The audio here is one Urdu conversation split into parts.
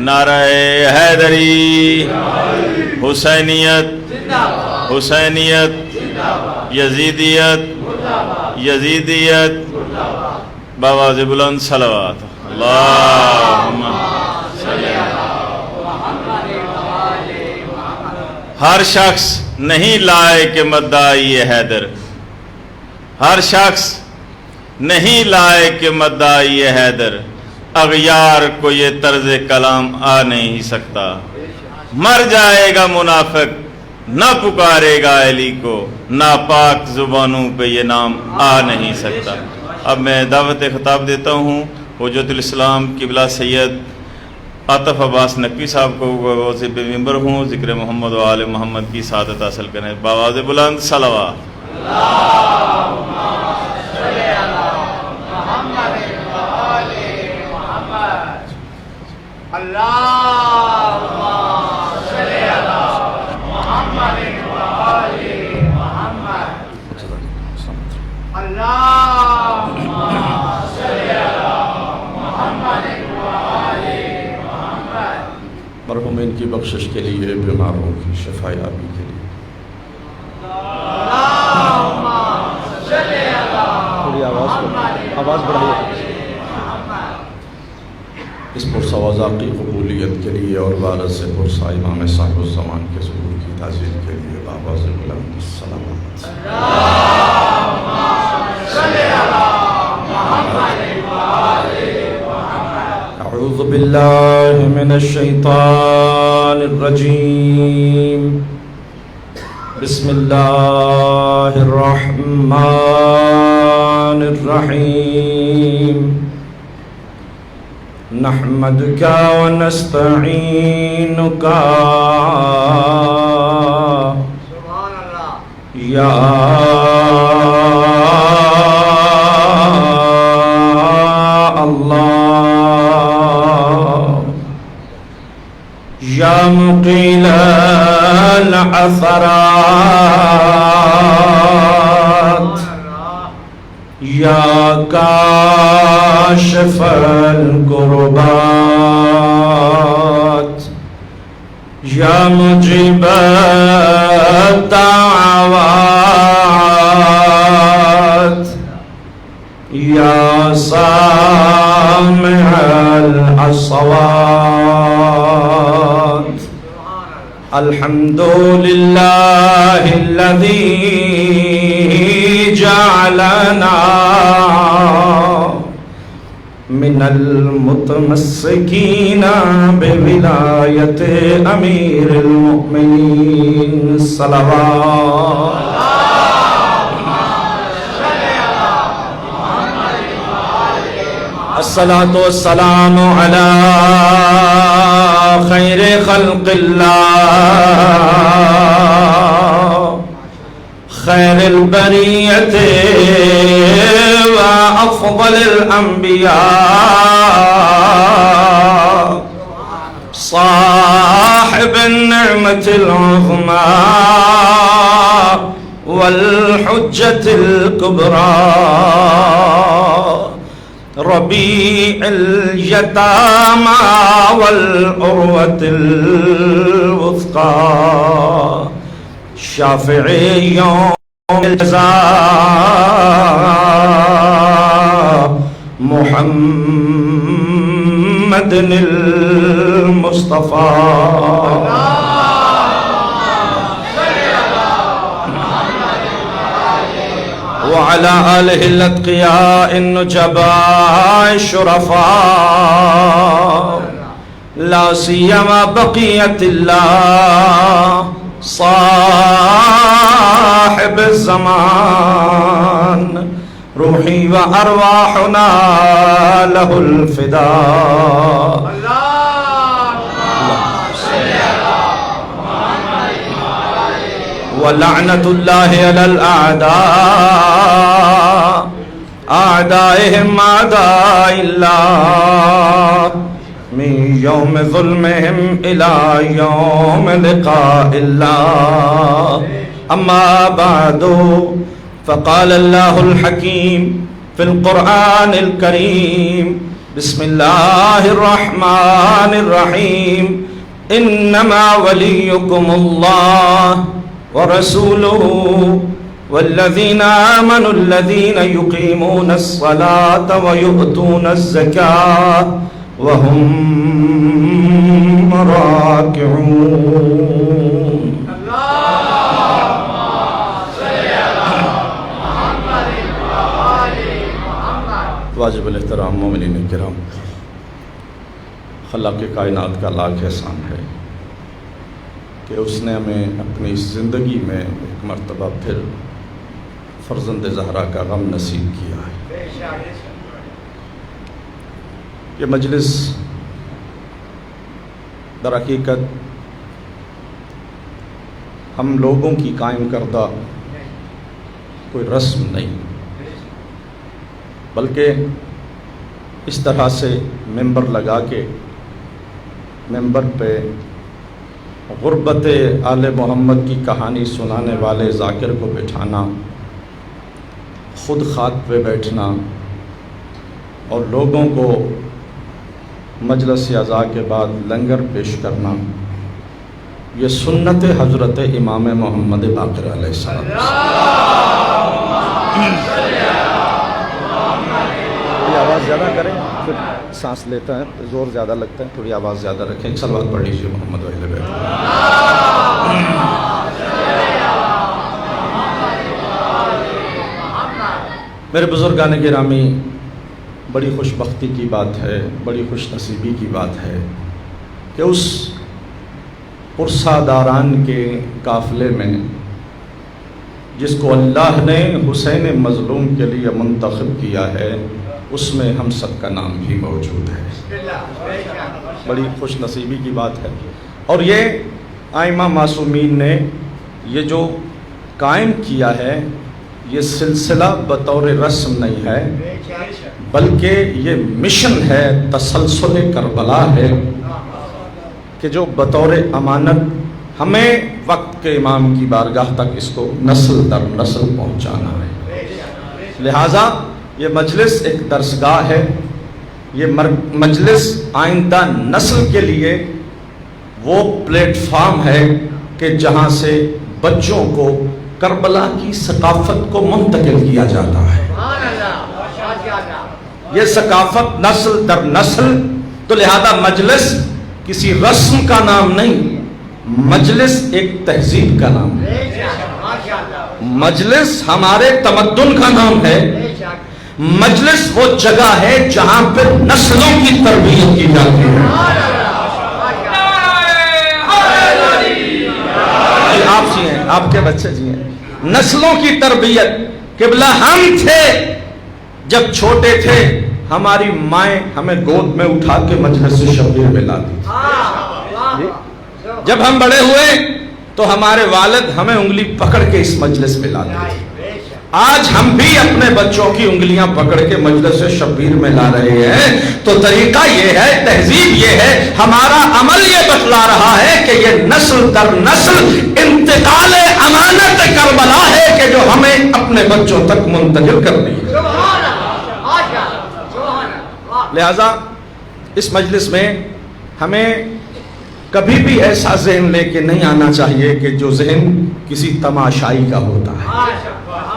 نعرہ حیدری، حسینیت، حسینیت، یزیدیت، یزیدیت، بآواز بلند صلوات اللہم ہر شخص نہیں لائق مدعی حیدر، ہر شخص نہیں لائق مدعی حیدر، اغیار کو یہ طرز کلام آ نہیں سکتا، مر جائے گا منافق نہ پکارے گا علی کو، ناپاک زبانوں پہ یہ نام آ نہیں سکتا۔ اب میں دعوت خطاب دیتا ہوں حجت الاسلام قبلہ سید عاطف عباس نقوی صاحب کو، وزیر ممبر ہوں، ذکر محمد و آل محمد کی سعادت حاصل کریں، بآواز بلند صلوات۔ مرحومین کی بخشش کے لیے، بیماروں کی شفا یابی کے لیے تھوڑی آواز بڑھائیے، اس پرسوازہ کی قبولیت کے لیے اور وارث سے پرسا امام صاحب الزمان کے ظہور کی تعظیم کے لیے بآواز بلند صلوات۔ اعوذ باللہ من الشیطان الرجیم، بسم اللہ الرحمن الرحیم، نحمدک ونستعینک یا یا مقیل العثرات، یا کاشف الکربات، یا مجیب الدعوات، یا سامع الاصوات، الحمدللہ الذی جعلنا من المتمسکین بولایت امیر المؤمنین، صلوات۔ الصلاة والسلام على خير خلق الله، خير البرية وأفضل الأنبياء، صاحب النعمة العظمى والحجة الكبرى، ربيع اليتامى والعروة الوثقى، شافعي يوم الجزاء، محمد المصطفى، وعلى آله الأتقياء النجباء الشرفاء، لا سيما بقية الله صاحب الزمان، روحي وأرواحنا له الفداء، ولعنة الله على الأعداء، أعدائهم أعداء الله، من يوم ظلمهم إلى يوم لقاء الله، أما بعد، فقال الله الحكيم في القرآن الكريم، بسم اللہ الرحمن الرحیم انما ولیکم اللہ ورسولہ والذین آمنوا الذین یقیمون الصلاة ویؤتون الزکاة وهم راکعون. واجب الاحترام مومنین کرام، خالق کائنات کا لاکھ احسان ہے کہ اس نے ہمیں اپنی اس زندگی میں ایک مرتبہ پھر فرزند زہرا کا غم نصیب کیا ہے. یہ مجلس در حقیقت ہم لوگوں کی قائم کردہ کوئی رسم نہیں، بلکہ اس طرح سے ممبر لگا کے ممبر پہ غربت آل محمد کی کہانی سنانے والے ذاکر کو بٹھانا، خود خاک پہ بیٹھنا اور لوگوں کو مجلس اعزاء کے بعد لنگر پیش کرنا، یہ سنت حضرت امام محمد باقر علیہ السلام. آواز زیادہ کریں، پھر سانس لیتا ہے زور زیادہ لگتا ہے، تھوڑی آواز زیادہ رکھیں. ایک صلوات پڑھ لیجیے محمد وعلی بیت. میرے بزرگان گرامی، بڑی خوش بختی کی بات ہے، بڑی خوش نصیبی کی بات ہے کہ اس پرساداران کے قافلے میں جس کو اللہ نے حسین مظلوم کے لیے منتخب کیا ہے، اس میں ہم سب کا نام بھی موجود ہے. بڑی خوش نصیبی کی بات ہے. اور یہ ائمہ معصومین نے یہ جو قائم کیا ہے، یہ سلسلہ بطور رسم نہیں ہے، بلکہ یہ مشن ہے، تسلسل کربلا ہے کہ جو بطور امانت ہمیں وقت کے امام کی بارگاہ تک اس کو نسل در نسل پہنچانا ہے. لہٰذا یہ مجلس ایک درسگاہ ہے، یہ مجلس آئندہ نسل کے لیے وہ پلیٹ فارم ہے کہ جہاں سے بچوں کو کربلا کی ثقافت کو منتقل کیا جاتا ہے. یہ ثقافت نسل در نسل، تو لہذا مجلس کسی رسم کا نام نہیں، مجلس ایک تہذیب کا نام ہے، مجلس ہمارے تمدن کا نام ہے، مجلس وہ جگہ ہے جہاں پہ نسلوں کی تربیت کی جاتی ہے. آپ جی ہیں، آپ کے بچے جی ہیں. نسلوں کی تربیت قبلہ ہم تھے جب چھوٹے تھے، ہماری مائیں ہمیں گود میں اٹھا کے مجلس شبیر میں لاتی تھی. جب ہم بڑے ہوئے تو ہمارے والد ہمیں انگلی پکڑ کے اس مجلس میں لاتے تھے. آج ہم بھی اپنے بچوں کی انگلیاں پکڑ کے مجلس شبیر میں لا رہے ہیں. تو طریقہ یہ ہے، تہذیب یہ ہے، ہمارا عمل یہ بتلا رہا ہے کہ یہ نسل در نسل انتقال امانت کربلا ہے کہ جو ہمیں اپنے بچوں تک منتقل کرنی ہے. لہذا اس مجلس میں ہمیں کبھی بھی ایسا ذہن لے کے نہیں آنا چاہیے کہ جو ذہن کسی تماشائی کا ہوتا ہے.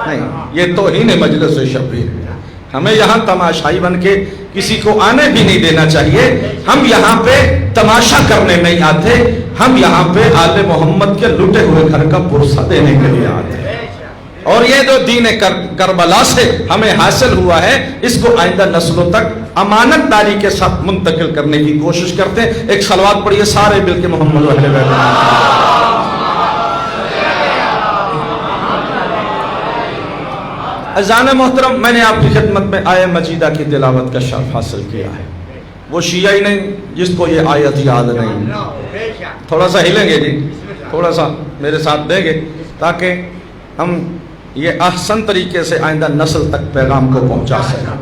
نہیں، یہ توہین مجلس شبیر ہے. ہمیں یہاں تماشائی بن کے کسی کو آنے بھی نہیں دینا چاہیے. ہم یہاں پہ تماشا کرنے نہیں آتے، ہم یہاں پہ آل محمد کے لٹے ہوئے گھر کا پرسہ دینے کے لیے آتے ہیں. اور یہ جو دین کربلا سے ہمیں حاصل ہوا ہے، اس کو آئندہ نسلوں تک امانت داری کے ساتھ منتقل کرنے کی کوشش کرتے ہیں. ایک صلوات پڑھیے سارے مل کے محمد وعلی بیت. عزیزان محترم، میں نے آپ کی خدمت میں آیہ مجیدہ کی تلاوت کا شرف حاصل کیا ہے. وہ شیعی نہیں جس کو یہ آیت یاد نہیں. تھوڑا سا ہلیں گے جی، تھوڑا سا میرے ساتھ دیں گے تاکہ ہم یہ احسن طریقے سے آئندہ نسل تک پیغام کو پہنچا سکیں.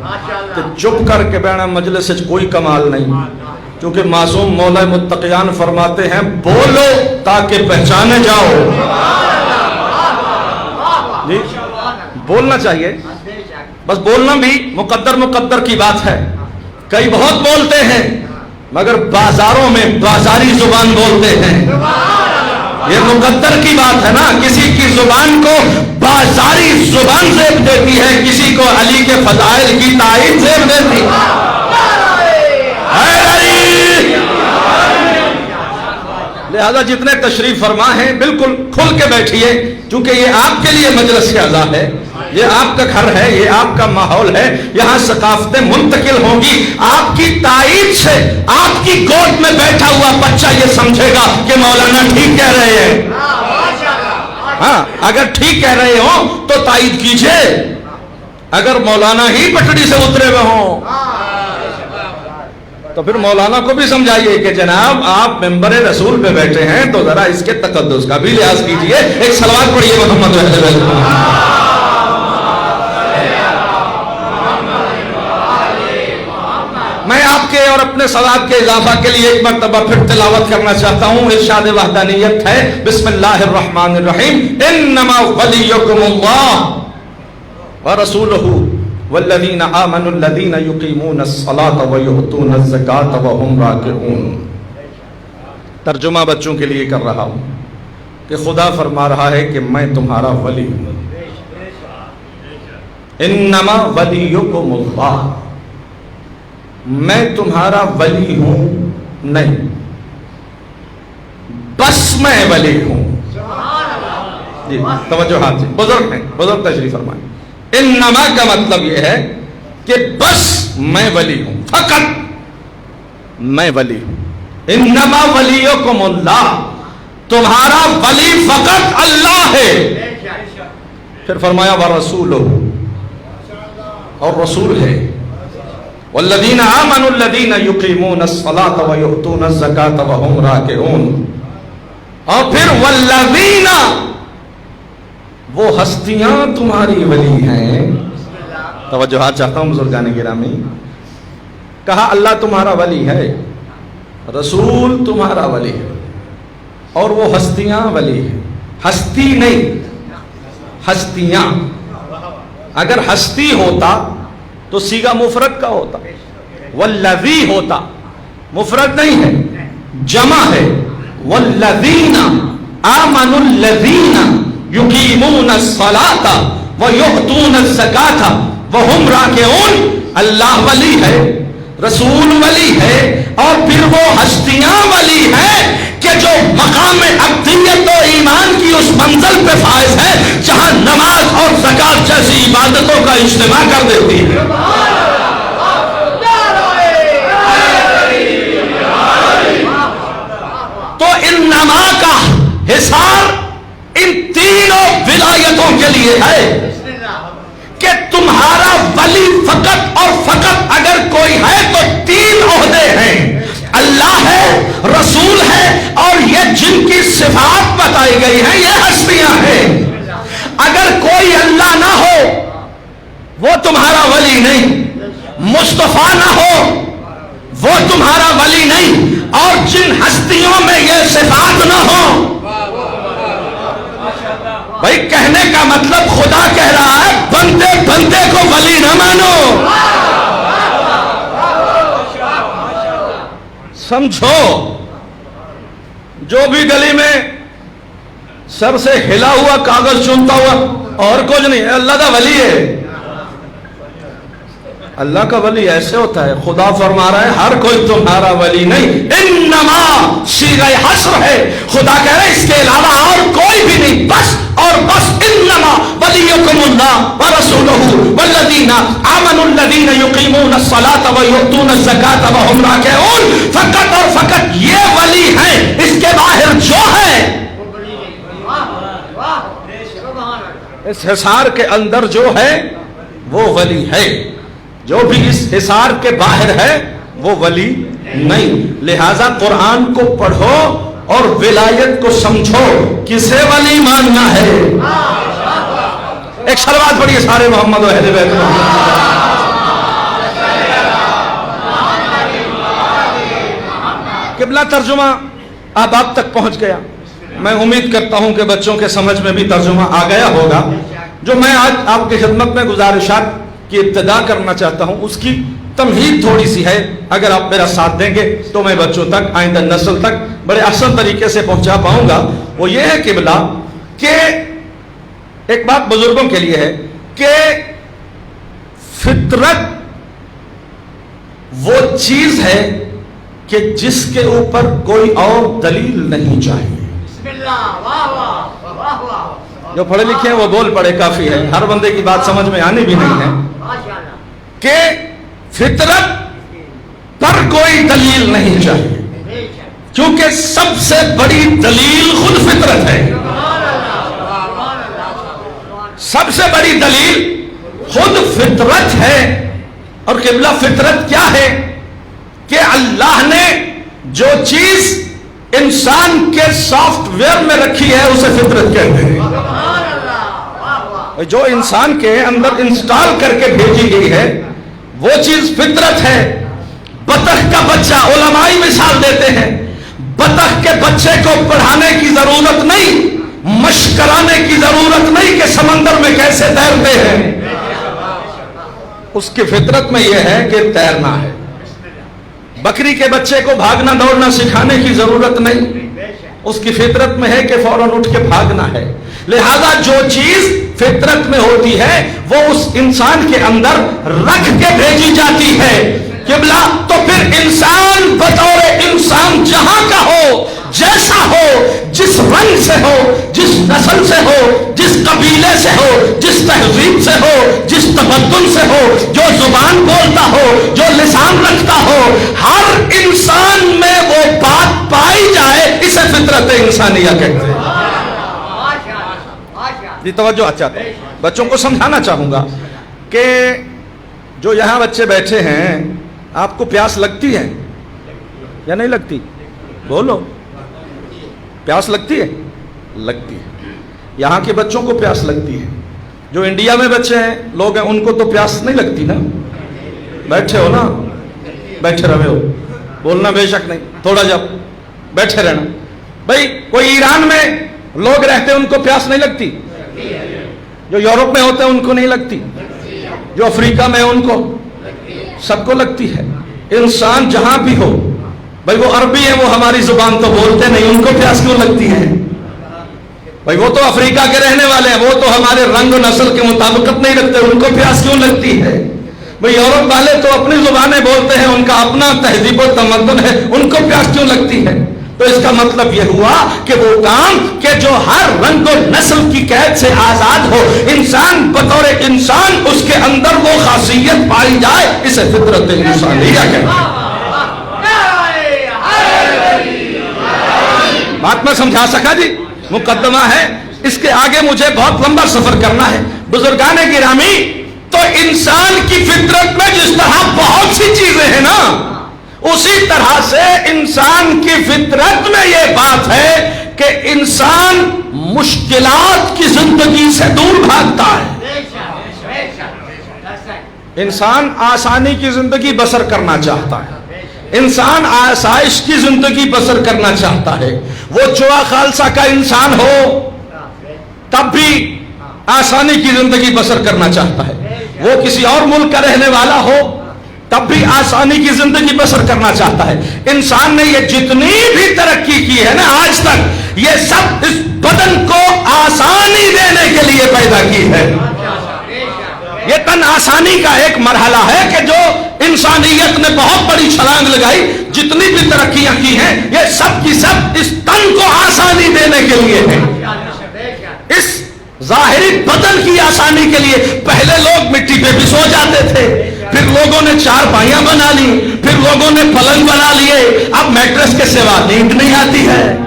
کہ چپ کر کے بیٹھنا مجلس سے کوئی کمال نہیں، کیونکہ معصوم مولا متقیان فرماتے ہیں بولو تاکہ پہچانے جاؤ. جی بولنا چاہیے، بس بولنا بھی مقدر کی بات ہے. کئی بہت بولتے ہیں مگر بازاروں میں بازاری زبان بولتے ہیں. یہ مقدر کی بات ہے نا, کسی کی زبان کو بازاری زبان زیب دیتی ہے, کسی کو علی کے فضائل کی تائید زیب دیتی ہے. لہذا جتنے تشریف فرما ہیں بالکل کھل کے بیٹھیے, چونکہ یہ آپ کے لیے مجلس اعلیٰ ہے, یہ آپ کا گھر ہے, یہ آپ کا ماحول ہے, یہاں ثقافتیں منتقل ہوں گی. آپ کی تائید سے آپ کی گود میں بیٹھا ہوا بچہ یہ سمجھے گا کہ مولانا ٹھیک کہہ رہے ہیں. ہاں, اگر ٹھیک کہہ رہے ہوں تو تائید کیجئے, اگر مولانا ہی پٹڑی سے اترے ہوئے ہوں تو پھر مولانا کو بھی سمجھائیے کہ جناب آپ ممبر رسول پہ بیٹھے ہیں تو ذرا اس کے تقدس کا بھی لحاظ کیجئے. ایک صلوات پڑھیے محمد اہل بیت. میں آپ کے اور اپنے ثواب کے اضافہ کے لیے ایک مرتبہ پھر تلاوت کرنا چاہتا ہوں. ارشاد وحدانیت ہے, بسم اللہ الرحمن الرحیم, انما ولیکم اللہ ورسولہ والذین آمنوا الذین یقیمون الصلاۃ ویؤتون الزکاۃ وہم راکعون. ترجمہ بچوں کے لیے کر رہا ہوں کہ خدا فرما رہا ہے کہ میں تمہارا ولی ہوں. انما ولیکم اللہ, میں تمہارا ولی ہوں نہیں, بس میں ولی ہوں. جی توجہ ہاتھ سے, بزرگ ہیں, بزرگ تشریف فرمائیں. انما کا مطلب یہ ہے کہ بس میں ولی ہوں, فقط میں ولی ہوں. انما ولیکم اللہ, تمہارا ولی فقط اللہ ہے. پھر فرمایا ورسولہ, اور رسول ہے. والذین آمنوا الذین یقیمون الصلاۃ ویؤتون الزکاۃ وہم راکعون. اور پھر والذین, وہ ہستیاں تمہاری ولی ہیں. توجہات چاہتا ہوں بزرگان گرامی. کہا اللہ تمہارا ولی ہے, رسول تمہارا ولی ہے, اور وہ ہستیاں ولی ہیں. ہستی نہیں, ہستیاں. اگر ہستی ہوتا تو صیغہ مفرد کا ہوتا, والذی ہوتا, مفرد نہیں ہے, جمع ہے. والذین آمنوا الذین یقیمون الصلاۃ ویؤتون الزکاۃ وہم راکعون. اللہ ولی ہے, رسول ولی ہے, اور پھر وہ ہستیاں ولی ہیں کہ جو مقام عبدیت و ایمان کی اس منزل پہ فائز ہے جہاں نماز اور زکات جیسی عبادتوں کا اجتماع کر دیتی ہے. تو انما کا حصار ان تینوں ولایتوں کے لیے ہے کہ تمہارا ولی فقط اور فقط اگر کوئی ہے تو تین عہدے ہیں, اللہ ہے, رسول ہے, اور یہ جن کی صفات بتائی گئی ہیں یہ ہستیاں ہیں. اگر کوئی اللہ نہ ہو وہ تمہارا ولی نہیں, مصطفیٰ نہ ہو وہ تمہارا ولی نہیں, اور جن ہستیوں میں یہ صفات نہ ہو. بھائی کہنے کا مطلب خدا کہہ رہا ہے بندے بندے کو ولی نہ مانو. سمجھو, جو بھی گلی میں سر سے ہلا ہوا کاغذ چونتا ہوا اور کچھ نہیں, اللہ کا ولی ہے. اللہ کا ولی ایسے ہوتا ہے. خدا فرما رہا ہے ہر کوئی تمہارا ولی نہیں. انما صیغہ حصر ہے, خدا کہہ رہے اس کے علاوہ اور کوئی بھی نہیں, بس اور بس. انما ولیکم اللہ ورسولہ والذین آمنوا الذین یقیمون الصلاۃ ویؤتون الزکاۃ وہم راکعون. فقط اور فقط یہ ولی ہیں, اس کے باہر جو ہے اس حصار کے اندر جو ہے وہ ولی ہے, جو بھی اس حصار کے باہر ہے وہ ولی نہیں. لہذا قرآن کو پڑھو اور ولایت کو سمجھو, کسے ولی ماننا ہے. ایک صلوات پڑھیے سارے محمد و اہل بیت. قبلہ ترجمہ اب آپ تک پہنچ گیا. میں امید کرتا ہوں کہ بچوں کے سمجھ میں بھی ترجمہ آ گیا ہوگا. جو میں آج آپ کی خدمت میں گزارشات کی ابتدا کرنا چاہتا ہوں اس کی تمہید تھوڑی سی ہے، اگر آپ میرا ساتھ دیں گے تو میں بچوں تک، آئندہ نسل تک بڑے احسن طریقے سے پہنچا پاؤں گا۔ وہ یہ ہے قبلہ کہ ایک بات بزرگوں کے لیے ہے کہ فطرت وہ چیز ہے کہ جس کے اوپر کوئی اور دلیل نہیں چاہیے۔ بسم اللہ، واہ واہ واہ واہ۔ جو پڑھے لکھے ہیں وہ بول پڑے کافی ہے، ہر بندے کی بات سمجھ میں آنی بھی نہیں ہے ماشاءاللہ۔ کہ فطرت پر کوئی دلیل نہیں چاہیے، بے شک۔ کیونکہ سب سے بڑی دلیل خود فطرت ہے۔ سب سے بڑی دلیل خود فطرت ہے۔ اور قبلہ فطرت کیا ہے کہ اللہ نے جو چیز انسان کے سافٹ ویئر میں رکھی ہے اسے فطرت کہتے ہیں۔ جو انسان کے اندر انسٹال کر کے بھیجی گئی ہے وہ چیز فطرت ہے۔ بطخ کا بچہ، علمائی مثال دیتے ہیں، بطخ کے بچے کو پڑھانے کی ضرورت نہیں، مشق کرانے کی ضرورت نہیں کہ سمندر میں کیسے تیرتے ہیں، اس کی فطرت میں یہ ہے کہ تیرنا ہے۔ بکری کے بچے کو بھاگنا دوڑنا سکھانے کی ضرورت نہیں، اس کی فطرت میں ہے کہ فوراً اٹھ کے بھاگنا ہے۔ لہذا جو چیز فطرت میں ہوتی ہے وہ اس انسان کے اندر رکھ کے بھیجی جاتی ہے۔ قبلہ تو پھر انسان بطور انسان جہاں کا ہو، جیسا ہو، جس رنگ سے ہو، جس نسل سے ہو، جس قبیلے سے ہو، جس تہذیب سے ہو، جس تمدن سے ہو، جو زبان بولتا ہو، جو لسان رکھتا ہو، ہر انسان میں وہ بات پائی جائے، اسے فطرت انسانیہ کہتے ہیں۔ یہ توجہ چاہتا ہوں، بچوں کو سمجھانا چاہوں گا کہ جو یہاں بچے بیٹھے ہیں، آپ کو پیاس لگتی ہے یا نہیں لگتی؟ بولو، پیاس لگتی ہے؟ لگتی ہے۔ یہاں کے بچوں کو پیاس لگتی ہے۔ جو انڈیا میں بچے ہیں، لوگ ہیں، ان کو تو پیاس نہیں لگتی نا؟ بیٹھے ہو نا، بیٹھے رہے ہو، بولنا بے شک نہیں، تھوڑا جب بیٹھے رہنا۔ بھائی کوئی ایران میں لوگ رہتے ہیں، ان کو پیاس نہیں لگتی؟ جو یورپ میں ہوتے ہیں ان کو نہیں لگتی؟ جو افریقہ میں ان کو، سب کو لگتی ہے۔ انسان جہاں بھی ہو، بھائی وہ عربی ہے، وہ ہماری زبان تو بولتے نہیں، ان کو پیاس کیوں لگتی ہے؟ بھائی وہ تو افریقہ کے رہنے والے ہیں، وہ تو ہمارے رنگ و نسل کے مطابقت نہیں رکھتے، ان کو پیاس کیوں لگتی ہے؟ بھائی یورپ والے تو اپنی زبانیں بولتے ہیں، ان کا اپنا تہذیب و تمدن ہے، ان کو پیاس کیوں لگتی ہے؟ تو اس کا مطلب یہ ہوا کہ وہ کام کہ جو ہر رنگ و نسل کی قید سے آزاد ہو، انسان بطور انسان اس کے اندر وہ خاصیت پائی جائے، اسے فطرت انسانیہ کہتے ہیں۔ بات میں سمجھا سکا جی؟ مقدمہ ہے، اس کے آگے مجھے بہت لمبا سفر کرنا ہے۔ بزرگان گرامی، تو انسان کی فطرت میں جس طرح بہت سی چیزیں ہیں نا، اسی طرح سے انسان کی فطرت میں یہ بات ہے کہ انسان مشکلات کی زندگی سے دور بھاگتا ہے۔ انسان آسانی کی زندگی بسر کرنا چاہتا ہے، انسان آسائش کی زندگی بسر کرنا چاہتا ہے۔ وہ چوا خالصہ کا انسان ہو تب بھی آسانی کی زندگی بسر کرنا چاہتا ہے، وہ کسی اور ملک کا رہنے والا ہو تب بھی آسانی کی زندگی بسر کرنا چاہتا ہے۔ انسان نے یہ جتنی بھی ترقی کی ہے نا آج تک، یہ سب اس بدن کو آسانی دینے کے لیے پیدا کی ہے۔ یہ تن آسانی کا ایک مرحلہ ہے کہ جو انسانیت نے بہت بڑی چھلانگ لگائی، جتنی بھی ترقیاں کی ہیں، یہ سب کی سب اس تن کو آسانی دینے کے لیے ہے، اس ظاہری بدن کی آسانی کے لیے۔ پہلے لوگ مٹی پہ بھی سو جاتے تھے، پھر لوگوں نے چار پائیاں بنا لی، پھر لوگوں نے پلنگ بنا لیے، اب میٹرس کے سوا نیند نہیں آتی ہے۔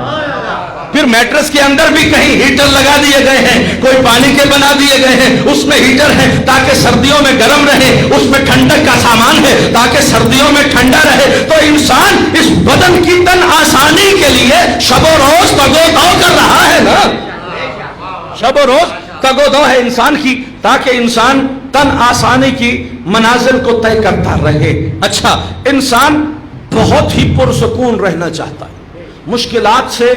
پھر میٹرس کے اندر بھی کہیں ہیٹر لگا دیے گئے ہیں، کوئی پانی کے بنا دیے گئے ہیں، اس میں ہیٹر ہے تاکہ سردیوں میں گرم رہے، اس میں ٹھنڈک کا سامان ہے تاکہ سردیوں میں ٹھنڈا رہے۔ تو انسان اس بدن کی تن آسانی کے لیے شب و روز تگ و دو کر رہا ہے نا، شب و روز تگ و دو ہے انسان کی، تاکہ انسان تن آسانی کی منازل کو طے کرتا رہے۔ اچھا، انسان بہت ہی پرسکون رہنا چاہتا ہے، مشکلات سے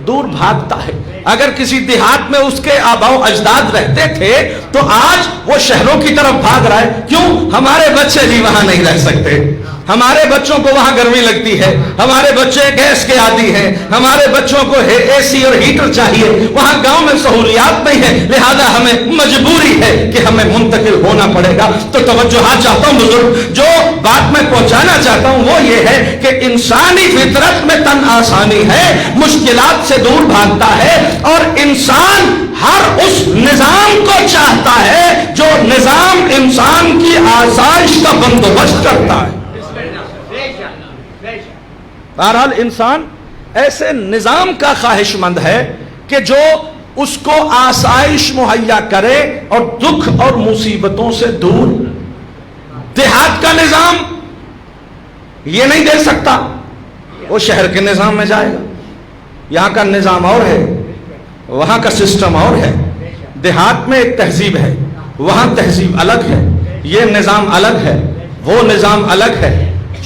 دور بھاگتا ہے۔ اگر کسی دیہات میں اس کے آباء و اجداد رہتے تھے تو آج وہ شہروں کی طرف بھاگ رہا ہے. کیوں؟ ہمارے بچے جی وہاں نہیں رہ سکتے, ہمارے بچوں کو وہاں گرمی لگتی ہے, ہمارے بچے گیس کے عادی ہیں, ہمارے بچوں کو اے سی اور ہیٹر چاہیے, وہاں گاؤں میں سہولیات نہیں ہے, لہذا ہمیں مجبوری ہے کہ ہمیں منتقل ہونا پڑے گا. تو توجہ چاہتا ہوں بزرگ, جو بات میں پہنچانا چاہتا ہوں وہ یہ ہے کہ انسانی فطرت میں تن آسانی ہے, مشکلات سے دور بھاگتا ہے, اور انسان ہر اس نظام کو چاہتا ہے جو نظام انسان کی آسائش کا بندوبست کرتا ہے. بہرحال انسان ایسے نظام کا خواہش مند ہے کہ جو اس کو آسائش مہیا کرے اور دکھ اور مصیبتوں سے دور. دیہات کا نظام یہ نہیں دے سکتا, وہ شہر کے نظام میں جائے گا. یہاں کا نظام اور ہے, وہاں کا سسٹم اور ہے. دیہات میں ایک تہذیب ہے, وہاں تہذیب الگ ہے, یہ نظام الگ ہے, وہ نظام الگ ہے.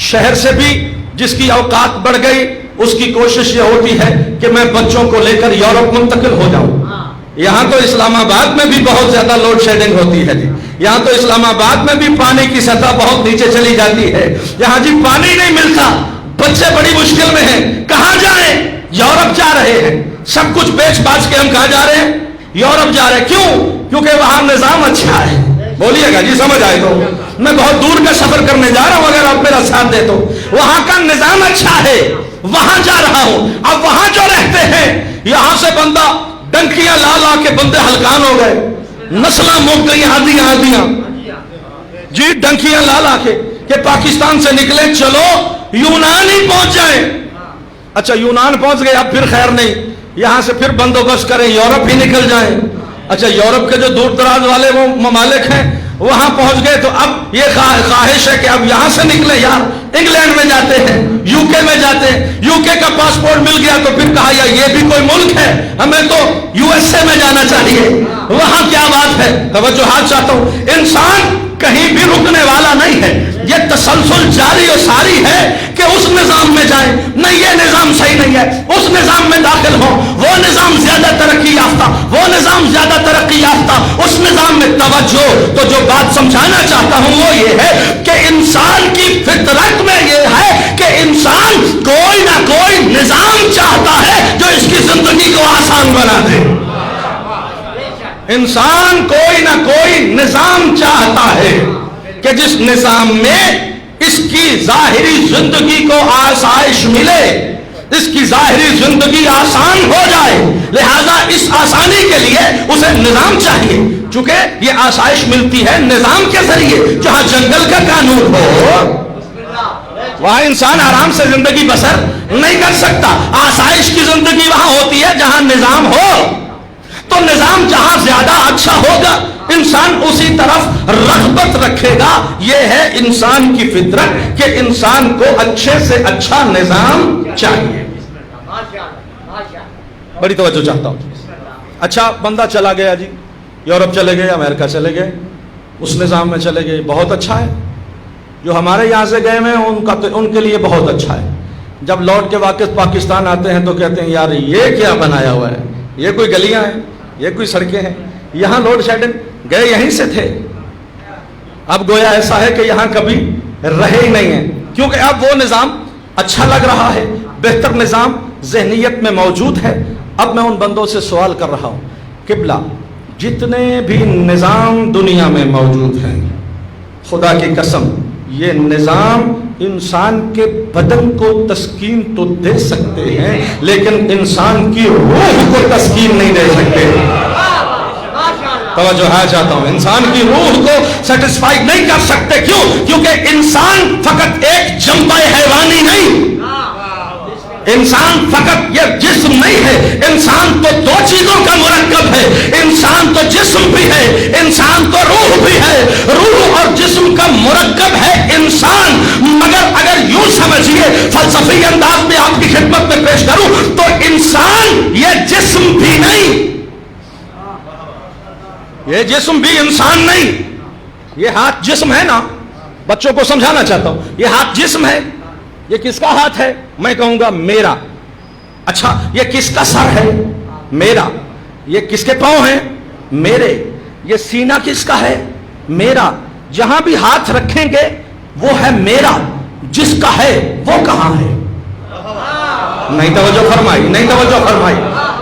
شہر سے بھی جس کی اوقات بڑھ گئی اس کی کوشش یہ ہوتی ہے کہ میں بچوں کو لے کر یورپ منتقل ہو جاؤں. یہاں تو اسلام آباد میں بھی بہت زیادہ لوڈ شیڈنگ ہوتی ہے جی. یہاں تو اسلام آباد میں بھی پانی کی سطح بہت نیچے چلی جاتی ہے. یہاں جی پانی نہیں ملتا, بچے بڑی مشکل میں ہیں, کہاں جائیں؟ یورپ جا رہے ہیں. سب کچھ بیچ باچ کے ہم کہاں جا رہے ہیں؟ یورپ جا رہے ہیں. کیوں؟ کیونکہ وہاں نظام اچھا ہے. بولیے گا جی, سمجھ آئے تو. میں بہت دور کا سفر کرنے جا رہا ہوں, اگر آپ میرا ساتھ دے تو. وہاں کا نظام اچھا ہے, وہاں جا رہا ہوں. اب وہاں جو رہتے ہیں, یہاں سے بندہ ڈنکیاں لا لا کے بندے ہلکان ہو گئے, نسلیں مک گئی آدیاں جی, ڈنکیاں لا لا کے کہ پاکستان سے نکلے, چلو یونان ہی پہنچ جائیں. اچھا یونان پہنچ گئے, اب پھر خیر نہیں, یہاں سے پھر بندوبست کریں یورپ ہی نکل جائیں. اچھا یورپ کے جو دور دراز والے وہ ممالک ہیں وہاں پہنچ گئے, تو اب یہ خواہش ہے کہ اب یہاں سے نکلے یار, انگلینڈ میں جاتے ہیں, یو کے میں جاتے ہیں, یو کے کا پاسپورٹ مل گیا تو پھر کہا یا یہ بھی کوئی ملک ہے, ہمیں تو یو ایس اے میں جانا چاہیے, وہاں کیا بات ہے. توجہ چاہتا ہوں, انسان کہیں بھی رکنے والا نہیں ہے, یہ تسلسل جاری و ساری ہے کہ اس نظام میں جائیں, نہیں یہ نظام صحیح نہیں ہے, اس نظام میں داخل ہوں, وہ نظام زیادہ ترقی یافتہ, وہ نظام زیادہ ترقی یافتہ, اس نظام میں توجہ. تو جو بات سمجھانا چاہتا ہوں وہ یہ ہے کہ انسان کی فطرت میں یہ ہے کہ انسان کوئی نہ کوئی نظام چاہتا ہے جو اس کی زندگی کو آسان بنا دے. انسان کوئی نہ کوئی نظام چاہتا ہے کہ جس نظام میں اس کی ظاہری زندگی کو آسائش ملے, اس کی ظاہری زندگی آسان ہو جائے. لہذا اس آسانی کے لیے اسے نظام چاہیے, چونکہ یہ آسائش ملتی ہے نظام کے ذریعے. جہاں جنگل کا قانون ہو وہاں انسان آرام سے زندگی بسر نہیں کر سکتا. آسائش کی زندگی وہاں ہوتی ہے جہاں نظام ہو. تو نظام جہاں زیادہ اچھا ہوگا انسان اسی طرف رغبت رکھے گا. یہ ہے انسان کی فطرت کہ انسان کو اچھے سے اچھا نظام چاہیے. بڑی توجہ چاہتا ہوں. اچھا بندہ چلا گیا جی, یورپ چلے گئے, امریکہ چلے گئے, اس نظام میں چلے گئے, بہت اچھا ہے. جو ہمارے یہاں سے گئے ہیں ان کے لیے بہت اچھا ہے. جب لوٹ کے واپس پاکستان آتے ہیں تو کہتے ہیں یار یہ کیا بنایا ہوا ہے, یہ کوئی گلیاں ہیں, یہ کوئی سڑکیں ہیں, یہاں لوڈ شیڈنگ گئے یہیں سے تھے, اب گویا ایسا ہے کہ یہاں کبھی رہے ہی نہیں ہیں, کیونکہ اب وہ نظام اچھا لگ رہا ہے, بہتر نظام ذہنیت میں موجود ہے. اب میں ان بندوں سے سوال کر رہا ہوں, قبلہ جتنے بھی نظام دنیا میں موجود ہیں, خدا کی قسم یہ نظام انسان کے بدن کو تسکین تو دے سکتے ہیں لیکن انسان کی روح کو تسکین نہیں دے سکتے. توجہ چاہتا ہوں, انسان کی روح کو سیٹسفائی نہیں کر سکتے. کیوں؟ کیونکہ انسان فقط ایک جنبہ حیوانی نہیں, انسان فقط یہ جسم نہیں ہے, انسان تو دو چیزوں کا مرکب ہے. انسان تو جسم بھی ہے, انسان تو روح بھی ہے. روح اور جسم کا مرکب ہے انسان. مگر اگر یوں سمجھیے, فلسفی انداز میں آپ کی خدمت میں پیش کروں تو انسان یہ جسم بھی نہیں, یہ جسم بھی انسان نہیں. یہ ہاتھ جسم ہے نا, بچوں کو سمجھانا چاہتا ہوں, یہ ہاتھ جسم ہے. یہ کس کا ہاتھ ہے؟ میں کہوں گا میرا. اچھا یہ کس کا سر ہے؟ میرا. یہ کس کے پاؤں ہیں؟ میرے. یہ سینہ کس کا ہے؟ میرا. جہاں بھی ہاتھ رکھیں گے وہ ہے میرا. جس کا ہے وہ کہاں ہے؟ نہیں توجہ فرمائی، نہیں توجہ فرمائی.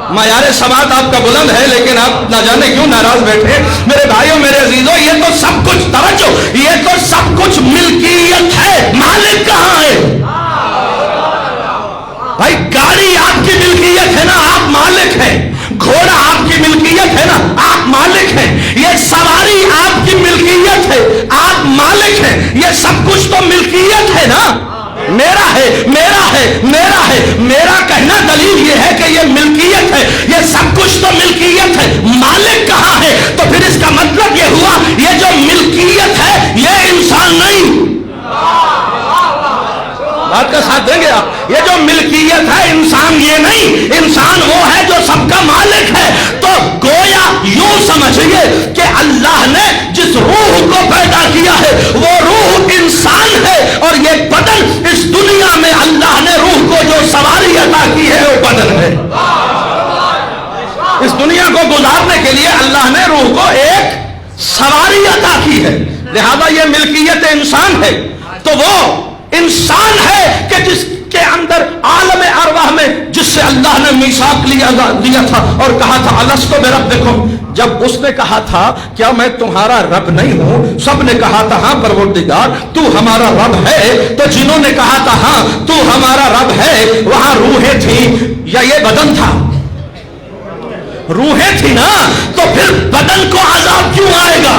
معیار سماعت آپ کا بلند ہے لیکن آپ نہ جانے کیوں ناراض بیٹھے. میرے بھائیوں، میرے عزیزوں، یہ تو سب کچھ، توجہ، یہ تو سب کچھ ملکیت ہے. مالک کہاں ہے؟ بھائی گاڑی آپ کی ملکیت ہے نا، آپ مالک ہیں. گھوڑا آپ کی ملکیت ہے نا، آپ مالک ہیں. یہ سواری آپ کی ملکیت ہے، آپ مالک ہیں. یہ سب کچھ تو ملکیت ہے نا. میرا ہے، میرا ہے، میرا ہے. میرا کہنا دلیل یہ ہے کہ یہ ملکیت ہے. یہ سب کچھ تو ملکیت ہے. مالک کہاں ہے؟ تو پھر اس کا مطلب یہ ہوا یہ جو ملکیت ہے یہ انسان نہیں. بات کا ساتھ دیں گے آپ؟ یہ جو ملکیت ہے انسان یہ نہیں. انسان وہ ہے جو سب کا مالک ہے. تو گویا یوں سمجھیے کہ اللہ نے جس روح کو پیدا کیا ہے وہ روح انسان ہے، اور یہ بدن اس دنیا میں اللہ نے روح کو جو سواری عطا کی ہے وہ بدن ہے. اس دنیا کو گزارنے کے لیے اللہ نے روح کو ایک سواری عطا کی ہے. لہذا یہ ملکیت انسان ہے. تو وہ انسان ہے کہ جس کے اندر عالم ارواح میں جس سے اللہ نے میثاق لیا تھا اور کہا تھا الستو بربکم. جب اس نے کہا تھا کیا میں تمہارا رب نہیں ہوں؟ سب نے کہا تھا ہاں پروردگار تو ہمارا رب ہے. تو جنہوں نے کہا تھا ہاں تو ہمارا رب ہے، وہاں روحیں تھیں یا یہ بدن تھا؟ روحیں تھی نا. تو پھر بدن کو عذاب کیوں آئے گا؟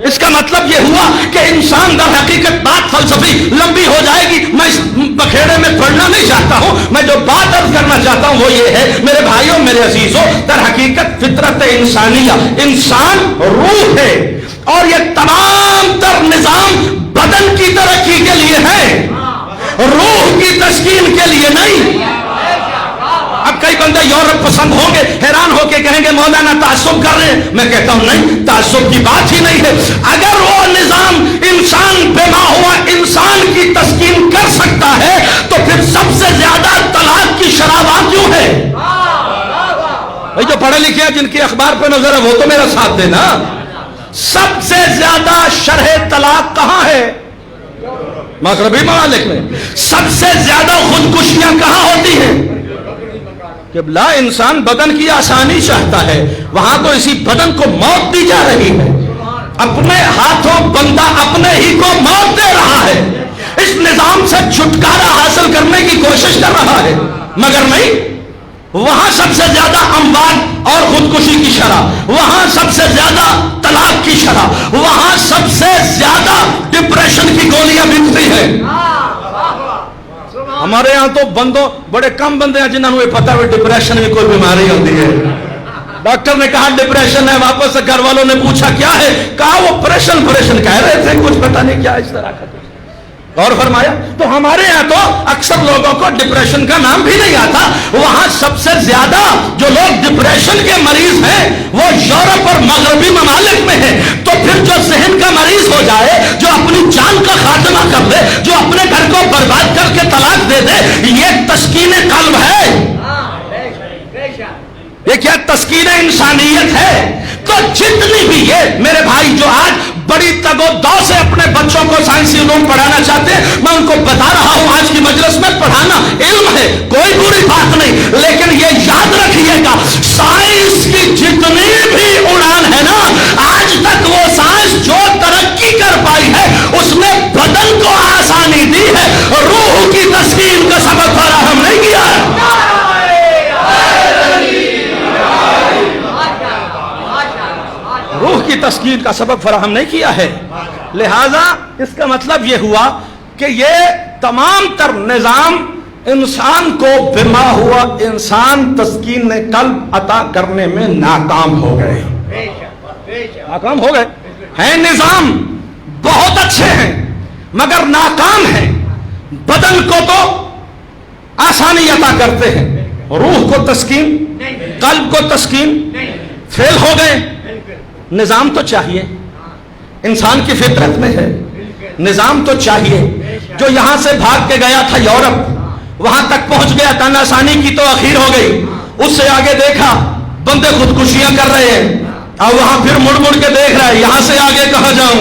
اس کا مطلب یہ ہوا کہ انسان در حقیقت، بات فلسفی لمبی ہو جائے گی، میں اس بکھیڑے میں پڑھنا نہیں چاہتا ہوں. میں جو بات عرض کرنا چاہتا ہوں وہ یہ ہے میرے بھائیوں، میرے عزیزوں، در حقیقت فطرت انسانیہ، انسان روح ہے، اور یہ تمام تر نظام بدن کی ترقی کے لیے ہے، روح کی تسکین کے لیے نہیں. اب کئی بندے یورپ پسند ہوں گے، حیران ہو کے کہیں گے مولانا تعصب کر رہے ہیں. میں کہتا ہوں نہیں، تعصب کی بات ہی نہیں ہے. اگر وہ نظام انسان بما ہوا انسان کی تسکین کر سکتا ہے تو پھر سب سے زیادہ طلاق کی شرح وہاں کیوں ہے؟ بھائی جو پڑھے لکھے ہیں جن کی اخبار پہ نظر ہے وہ تو میرا ساتھ دینا. سب سے زیادہ شرح طلاق کہاں ہے؟ مغربی ممالک میں. سب سے زیادہ خودکشیاں کہاں ہوتی ہیں؟ کہ لا انسان بدن کی آسانی چاہتا ہے، وہاں تو اسی بدن کو موت دی جا رہی ہے. اپنے ہاتھوں بندہ اپنے ہی کو موت دے رہا ہے. اس نظام سے چھٹکارا حاصل کرنے کی کوشش کر رہا ہے، مگر نہیں. وہاں سب سے زیادہ اموات اور خودکشی کی شرح، وہاں سب سے زیادہ طلاق کی شرح، وہاں سب سے زیادہ ڈپریشن کی گولیاں بکتی ہیں. ہمارے یہاں تو بندوں بڑے کم بندے ہیں جنہوں نے پتا ہے ڈپریشن میں کوئی بیماری ہوتی ہے. ڈاکٹر نے کہا ڈپریشن ہے، واپس گھر والوں نے پوچھا کیا ہے، کہا وہ پریشن کہہ رہے تھے، کچھ پتا نہیں کیا اس طرح کا. غور فرمایا؟ تو ہمارے یہاں تو اکثر لوگوں کو ڈپریشن کا نام بھی نہیں آتا. وہاں سب سے زیادہ جو لوگ ڈپریشن کے مریض ہیں وہ یورپ اور مغربی ممالک میں ہیں. تو پھر جو ذہن کا مریض ہو جائے، جو اپنی جان کا خاتمہ کر دے، جو اپنے گھر کو برباد کر کے طلاق دے دے، یہ تسکین قلب ہے؟ یہ کیا تسکین انسانیت ہے؟ تو جتنی بھی یہ میرے بھائی جو آج بڑی تگ و دو سے اپنے بچوں کو سائنسی علوم پڑھانا چاہتے ہیں، میں ان کو بتا رہا ہوں آج کی مجلس میں پڑھانا علم ہے، کوئی بری بات نہیں. لیکن یہ یاد رکھیے گا سائنس کی جتنی بھی اڑان ہے نا، آج تک وہ سائنس جو ترقی کر پائی ہے اس میں بدن کو آسانی دی ہے، روح کی تسکین کا سبب فراہم نہیں کیا ہے. روح کی تسکین کا سبب فراہم نہیں کیا ہے. لہذا اس کا مطلب یہ ہوا کہ یہ تمام تر نظام انسان کو بما ہوا انسان تسکین قلب عطا کرنے میں ناکام ہو گئے. ناکام ہو گئے ہیں. نظام بہت اچھے ہیں مگر ناکام ہیں. بدن کو تو آسانی عطا کرتے ہیں، روح کو تسکین، قلب کو تسکین، فیل ہو گئے. نظام تو چاہیے، انسان کی فطرت میں ہے نظام تو چاہیے. جو یہاں سے بھاگ کے گیا تھا یورپ، وہاں تک پہنچ گیا، تن آسانی کی تو اخیر ہو گئی. اس سے آگے دیکھا بندے خودکشیاں کر رہے ہیں، اور وہاں پھر مڑ مڑ کے دیکھ رہا ہے یہاں سے آگے کہاں جاؤں،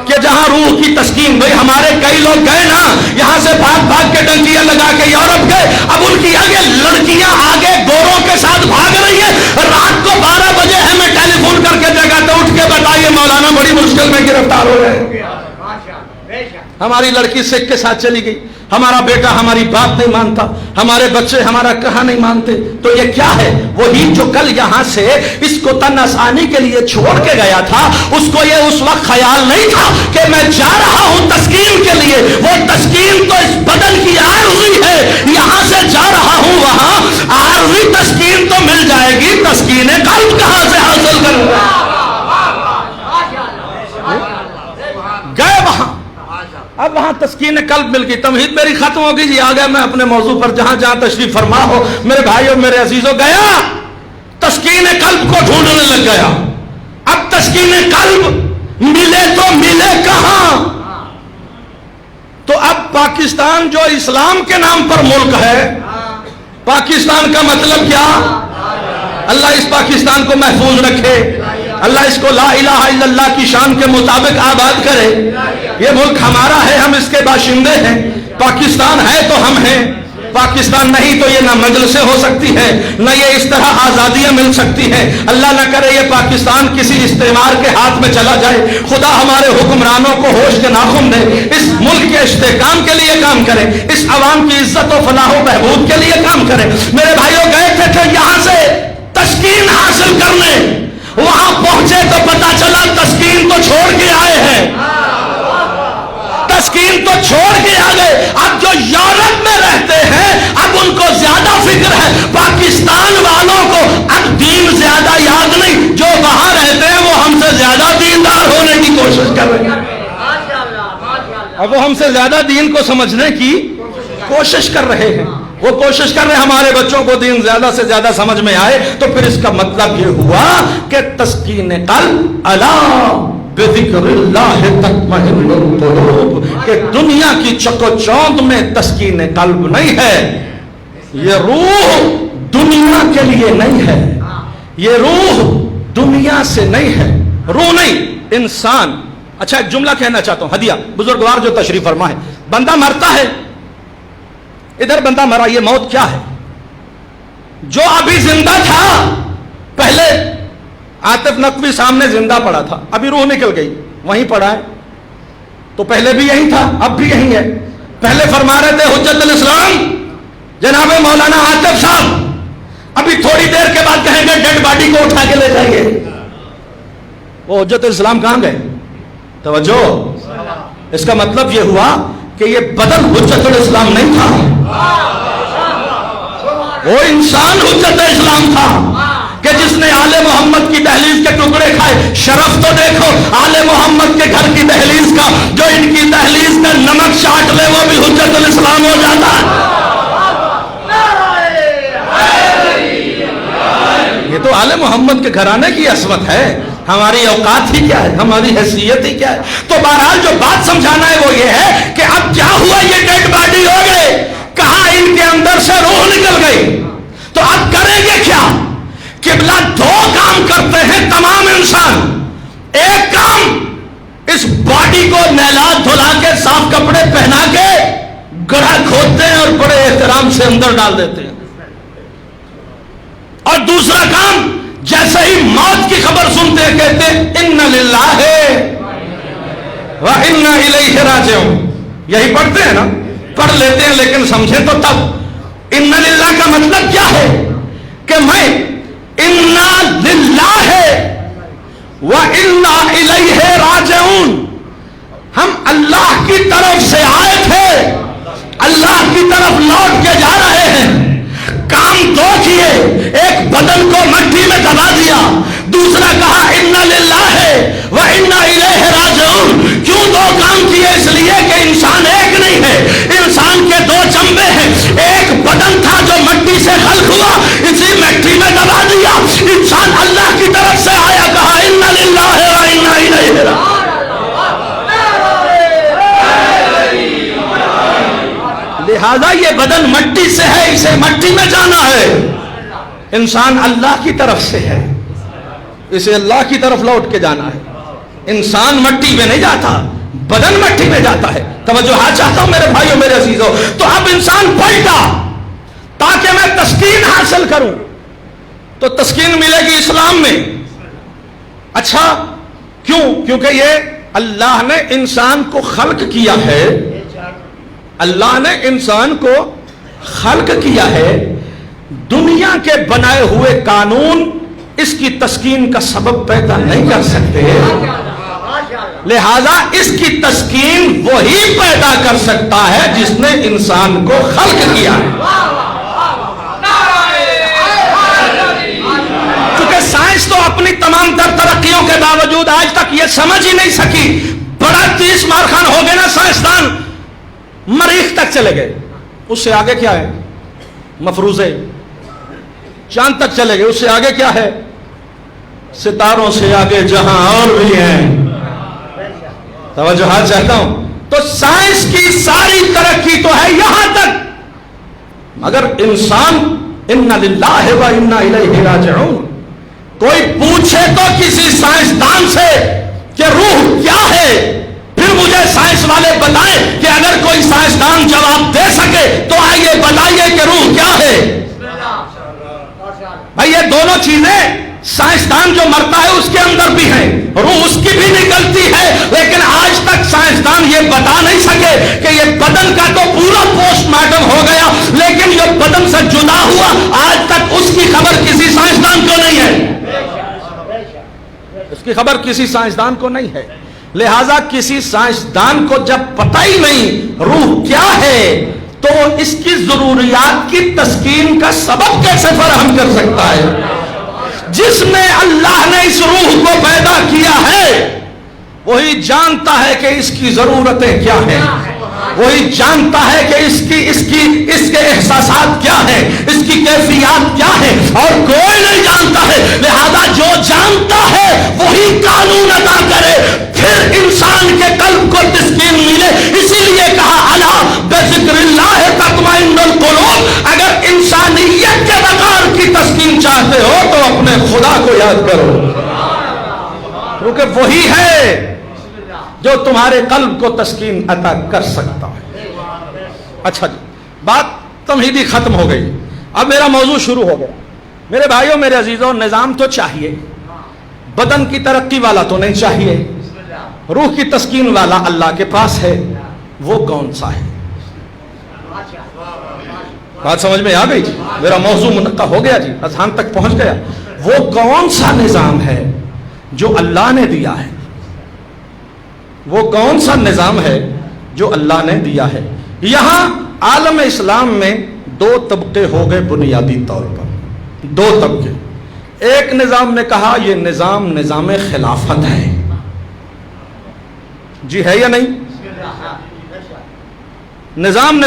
کہ جہاں روح کی تسکین. بھئی ہمارے کئی لوگ گئے نا یہاں سے بھاگ بھاگ کے ڈنکیاں لگا کے یورپ گئے، اب ان کی آگے لڑکیاں آگے گوروں کے ساتھ بھاگ رہی ہیں. رات کو 12 بجے ہمیں ٹیلی فون کر کے جگہ تو اٹھ کے بتائیے مولانا بڑی مشکل میں گرفتار ہو رہے ہیں. ہماری لڑکی سکھ کے ساتھ چلی گئی، ہمارا بیٹا ہماری بات نہیں مانتا، ہمارے بچے ہمارا کہا نہیں مانتے. تو یہ کیا ہے؟ وہی جو کل یہاں سے اس کو تن آسانی کے لیے چھوڑ کے گیا تھا، اس کو یہ اس وقت خیال نہیں تھا کہ میں جا رہا ہوں تسکین کے لیے. وہ تسکین تو اس بدن کی عارضی ہے، یہاں سے جا رہا ہوں وہاں عارضی تسکین تو مل جائے گی، تسکین قلب کہاں سے حاصل کروں گا؟ گئے وہاں، اب وہاں تسکین قلب مل گئی. تمہید میری ختم ہو گئی جی، آ گیا میں اپنے موضوع پر. جہاں جہاں تشریف فرما ہو میرے بھائیوں میرے عزیزوں، گیا تسکین قلب کو ڈھونڈنے لگ گیا. اب تسکین قلب ملے تو ملے کہاں؟ تو اب پاکستان جو اسلام کے نام پر ملک ہے، پاکستان کا مطلب کیا؟ اللہ اس پاکستان کو محفوظ رکھے، اللہ اس کو لا الہ الا اللہ کی شان کے مطابق آباد کرے. یہ ملک ہمارا ہے، ہم اس کے باشندے ہیں. پاکستان ہے تو ہم ہیں، پاکستان نہیں تو یہ نہ مجلسیں ہو سکتی ہیں، نہ یہ اس طرح آزادیاں مل سکتی ہیں. اللہ نہ کرے یہ پاکستان کسی استعمار کے ہاتھ میں چلا جائے. خدا ہمارے حکمرانوں کو ہوش کے ناخن دے، اس ملک کے استحکام کے لیے کام کرے، اس عوام کی عزت و فلاح و بہبود کے لیے کام کرے. میرے بھائیوں گئے تھے یہاں سے تسکین حاصل کرنے، وہاں پہنچے تو پتا چلا تسکین تو چھوڑ کے آئے ہیں، تسکین تو چھوڑ کے آ گئے. اب جو یورپ میں رہتے ہیں اب ان کو زیادہ فکر ہے، پاکستان والوں کو اب دین زیادہ یاد نہیں. جو وہاں رہتے ہیں وہ ہم سے زیادہ دیندار ہونے کی کوشش کر رہے ہیں، اب وہ ہم سے زیادہ دین کو سمجھنے کی کوشش کر رہے ہیں. وہ کوشش کر رہے ہیں ہمارے بچوں کو دین زیادہ سے زیادہ سمجھ میں آئے. تو پھر اس کا مطلب یہ ہوا کہ تسکین قلب الا بذکر اللہ تطمئن القلوب، کہ دنیا کی چکو چوند میں تسکین قلب نہیں ہے. یہ روح دنیا کے لیے نہیں ہے، یہ روح دنیا سے نہیں ہے. روح نہیں، انسان. اچھا ایک جملہ کہنا چاہتا ہوں، ہدیہ بزرگوار جو تشریف فرما ہے. بندہ مرتا ہے، ادھر بندہ مرا، یہ موت کیا ہے؟ جو ابھی زندہ تھا، پہلے عاطف نقوی سامنے زندہ پڑا تھا، ابھی روح نکل گئی، وہیں پڑا ہے. تو پہلے بھی یہی تھا، اب بھی یہی ہے. پہلے فرما رہے تھے حجت الاسلام جناب مولانا عاطف صاحب، ابھی تھوڑی دیر کے بعد کہیں گے ڈیڈ باڈی کو اٹھا کے لے جائیں گے. وہ حجت الاسلام کہاں گئے؟ توجہ. اس کا مطلب یہ ہوا کہ یہ بدن حجت الاسلام نہیں تھا، وہ انسان حجت اسلام تھا کہ جس نے آل محمد کی دہلیز کے ٹکڑے کھائے. شرف تو دیکھو آل محمد کے گھر کی دہلیز کا، جو ان کی دہلیز کا نمک چاٹ لے وہ بھی حجت الاسلام ہو جاتا ہے. یہ تو آل محمد کے گھرانے کی عصمت ہے، ہماری اوقات ہی کیا ہے، ہماری حیثیت ہی کیا ہے. تو بہرحال جو بات سمجھانا ہے وہ یہ ہے کہ اب کیا ہوا، یہ ڈیڈ باڈی ہو گئے، کہاں ان کے اندر سے روح نکل گئی. تو اب کریں گے کیا؟ قبلہ دو کام کرتے ہیں تمام انسان. ایک کام اس باڈی کو نہلا دھلا کے صاف کپڑے پہنا کے گڑھا کھودتے ہیں اور بڑے احترام سے اندر ڈال دیتے ہیں. اور دوسرا کام جیسے ہی موت کی خبر سنتے ہیں کہتے ہیں اِنَّ لِلَّهِ وَإِنَّا إِلَيْهِ رَاجِعُونَ. یہی پڑھتے ہیں نا، پڑھ لیتے ہیں لیکن سمجھے تو تب. اِنَّ لِلَّهِ کا مطلب کیا ہے؟ کہ میں اِنَّا لِلَّهِ وَإِنَّا إِلَيْهِ رَاجِعُونَ، ہم اللہ کی طرف سے آئے تھے، اللہ کی طرف لوٹ کے جا رہے ہیں. کام دو کیے، ایک بدن کو مٹی میں دبا دیا، دوسرا کہا اِنَّ لِلَّهِ وَإِنَّا إِلَيْهِ رَاجِعُونَ. کیوں دو کام کیے؟ اس لیے کہ انسان ایک نہیں ہے، انسان کے دو چمبے ہیں. ایک بدن تھا جو مٹی سے خلق ہوا، اسی مٹی میں دبا دیا. انسان اللہ کی طرف سے آیا، کہا اِنَّ لِلَّهِ وَإِنَّا إِلَيْهِ رَاجِعُونَ. لہذا یہ بدن مٹی سے ہے، اسے مٹی میں جانا ہے. انسان اللہ کی طرف سے ہے، اسے اللہ کی طرف لوٹ کے جانا ہے. انسان مٹی میں نہیں جاتا، بدن مٹی میں جاتا ہے. توجہ چاہتا ہوں میرے بھائیوں میرے عزیزوں. تو اب انسان پلٹا تاکہ میں تسکین حاصل کروں، تو تسکین ملے گی اسلام میں. اچھا کیوں؟ کیونکہ یہ اللہ نے انسان کو خلق کیا ہے، اللہ نے انسان کو خلق کیا ہے. دنیا کے بنائے ہوئے قانون اس کی تسکین کا سبب پیدا نہیں کر سکتے، لہذا اس کی تسکین وہی پیدا کر سکتا ہے جس نے انسان کو خلق کیا ہے. چونکہ سائنس تو اپنی تمام تر ترقیوں کے باوجود آج تک یہ سمجھ ہی نہیں سکی. بڑا 30 مارخان ہو گئے نا سائنسدان، مریخ تک چلے گئے، اس سے آگے کیا ہے؟ مفروضے. چاند تک چلے گئے، اس سے آگے کیا ہے؟ ستاروں سے آگے جہاں اور بھی ہیں. توجہ چاہتا ہوں. تو سائنس کی ساری ترقی تو ہے یہاں تک، مگر انسان اِنَّ لِلَّهِ وَإِنَّا إِلَيْهِ رَاجِعُونَ. کوئی پوچھے تو کسی سائنسدان سے کہ روح کیا ہے، پھر مجھے سائنس والے بتائیں کہ اگر کوئی سائنسدان جواب دے سکے تو آئیے بتائیے کہ روح کیا ہے. بھائی یہ دونوں چیزیں سائنسدان جو مرتا ہے اس کے اندر بھی ہیں، روح اس کی بھی نکلتی ہے، لیکن آج تک سائنسدان یہ بتا نہیں سکے کہ یہ بدن کا تو پورا پوسٹ مارٹم ہو گیا، لیکن یہ بدن سے جدا ہوا آج تک اس کی خبر کسی سائنسدان کو نہیں ہے. اس کی خبر کسی سائنسدان کو نہیں ہے. لہذا کسی سائنسدان کو جب پتہ ہی نہیں روح کیا ہے تو اس کی ضروریات کی تسکین کا سبب کیسے فراہم کر سکتا ہے؟ جس نے اللہ نے اس روح کو پیدا کیا ہے وہی جانتا ہے کہ اس کی ضرورتیں کیا ہیں، وہی جانتا ہے کہ اس کے احساسات کیا ہیں، اس کی کیفیات کیا ہیں، اور کوئی نہیں جانتا ہے. لہذا جو جانتا ہے وہی قانون عطا کرے، پھر انسان کے قلب کو تسکین ملے. اسی لیے کہا الا بذکر اللہ تطمئن القلوب. اگر انسانیت کے وقار کی تسکین چاہتے ہو تو اپنے خدا کو یاد کرو، کیونکہ وہی ہے جو تمہارے قلب کو تسکین عطا کر سکتا ہے. اچھا جی، بات تمہیدی ختم ہو گئی، اب میرا موضوع شروع ہو گیا. میرے بھائیوں میرے عزیزوں، نظام تو چاہیے، بدن کی ترقی والا تو نہیں چاہیے. روح کی تسکین والا اللہ کے پاس ہے، وہ کون سا ہے؟ بات سمجھ میں آ گئی؟ میرا موضوع منقع ہو گیا جی، اذہان تک پہنچ گیا. وہ کون سا نظام ہے جو اللہ نے دیا ہے؟ وہ کون سا نظام ہے جو اللہ نے دیا ہے؟ یہاں عالم اسلام میں 2 طبقے ہو گئے بنیادی طور پر، 2 طبقے. ایک نظام نے کہا یہ نظام خلافت ہے. جی ہے یا نہیں؟ نظام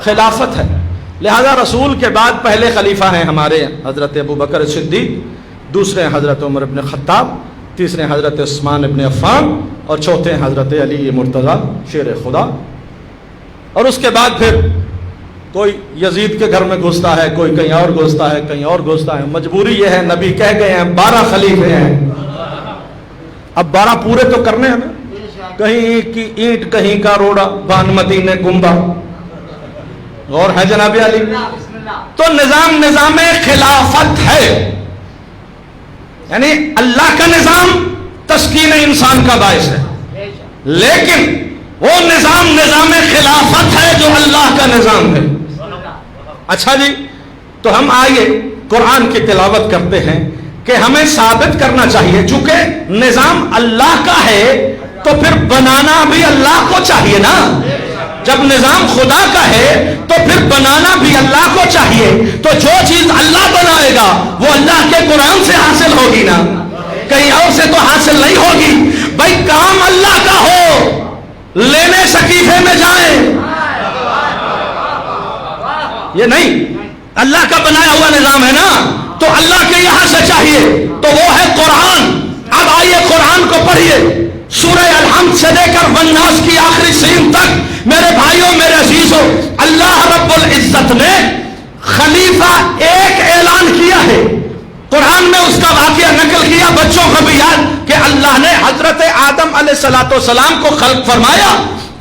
خلافت ہے. لہذا رسول کے بعد پہلے خلیفہ ہیں ہمارے حضرت ابو بکر صدیق، دوسرے حضرت عمر ابن خطاب، تیسرے حضرت عثمان ابن عفان، اور چوتھے حضرت علی مرتضیٰ شیر خدا. اور اس کے بعد پھر کوئی یزید کے گھر میں گھستا ہے، کوئی کہیں اور گھستا ہے، کہیں اور گھستا ہے. مجبوری یہ ہے، نبی کہہ گئے ہیں 12 خلیفے ہیں، اب 12 پورے تو کرنے ہیں. کہیں کی اینٹ کہیں کا روڑا، بانمتی نے گنبا، اور ہے جناب علی. تو نظام خلافت ہے، یعنی اللہ کا نظام تسکین انسان کا باعث ہے، لیکن وہ نظام خلافت ہے جو اللہ کا نظام ہے. اچھا جی، تو ہم آئیے قرآن کی تلاوت کرتے ہیں کہ ہمیں ثابت کرنا چاہیے چونکہ نظام اللہ کا ہے تو پھر بنانا بھی اللہ کو چاہیے نا. جب نظام خدا کا ہے تو پھر بنانا بھی اللہ کو چاہیے. تو جو چیز اللہ بنائے گا وہ اللہ کے قرآن سے حاصل ہوگی نا، کہیں اور سے تو حاصل نہیں ہوگی. بھائی کام اللہ کا ہو، لینے شکیفے میں جائیں، یہ نہیں. اللہ کا بنایا ہوا نظام ہے نا، تو اللہ کے یہاں سے چاہیے، تو وہ ہے قرآن. اب آئیے قرآن کو پڑھیے. سورہ الحمد سے لے کر والناس کی آخری سین تک میرے بھائیوں میرے عزیزوں اللہ رب العزت نے خلیفہ ایک اعلان کیا ہے، قرآن میں اس کا واقعہ نقل کیا، بچوں کو بھی یاد کہ اللہ نے حضرت آدم علیہ السلام کو خلق فرمایا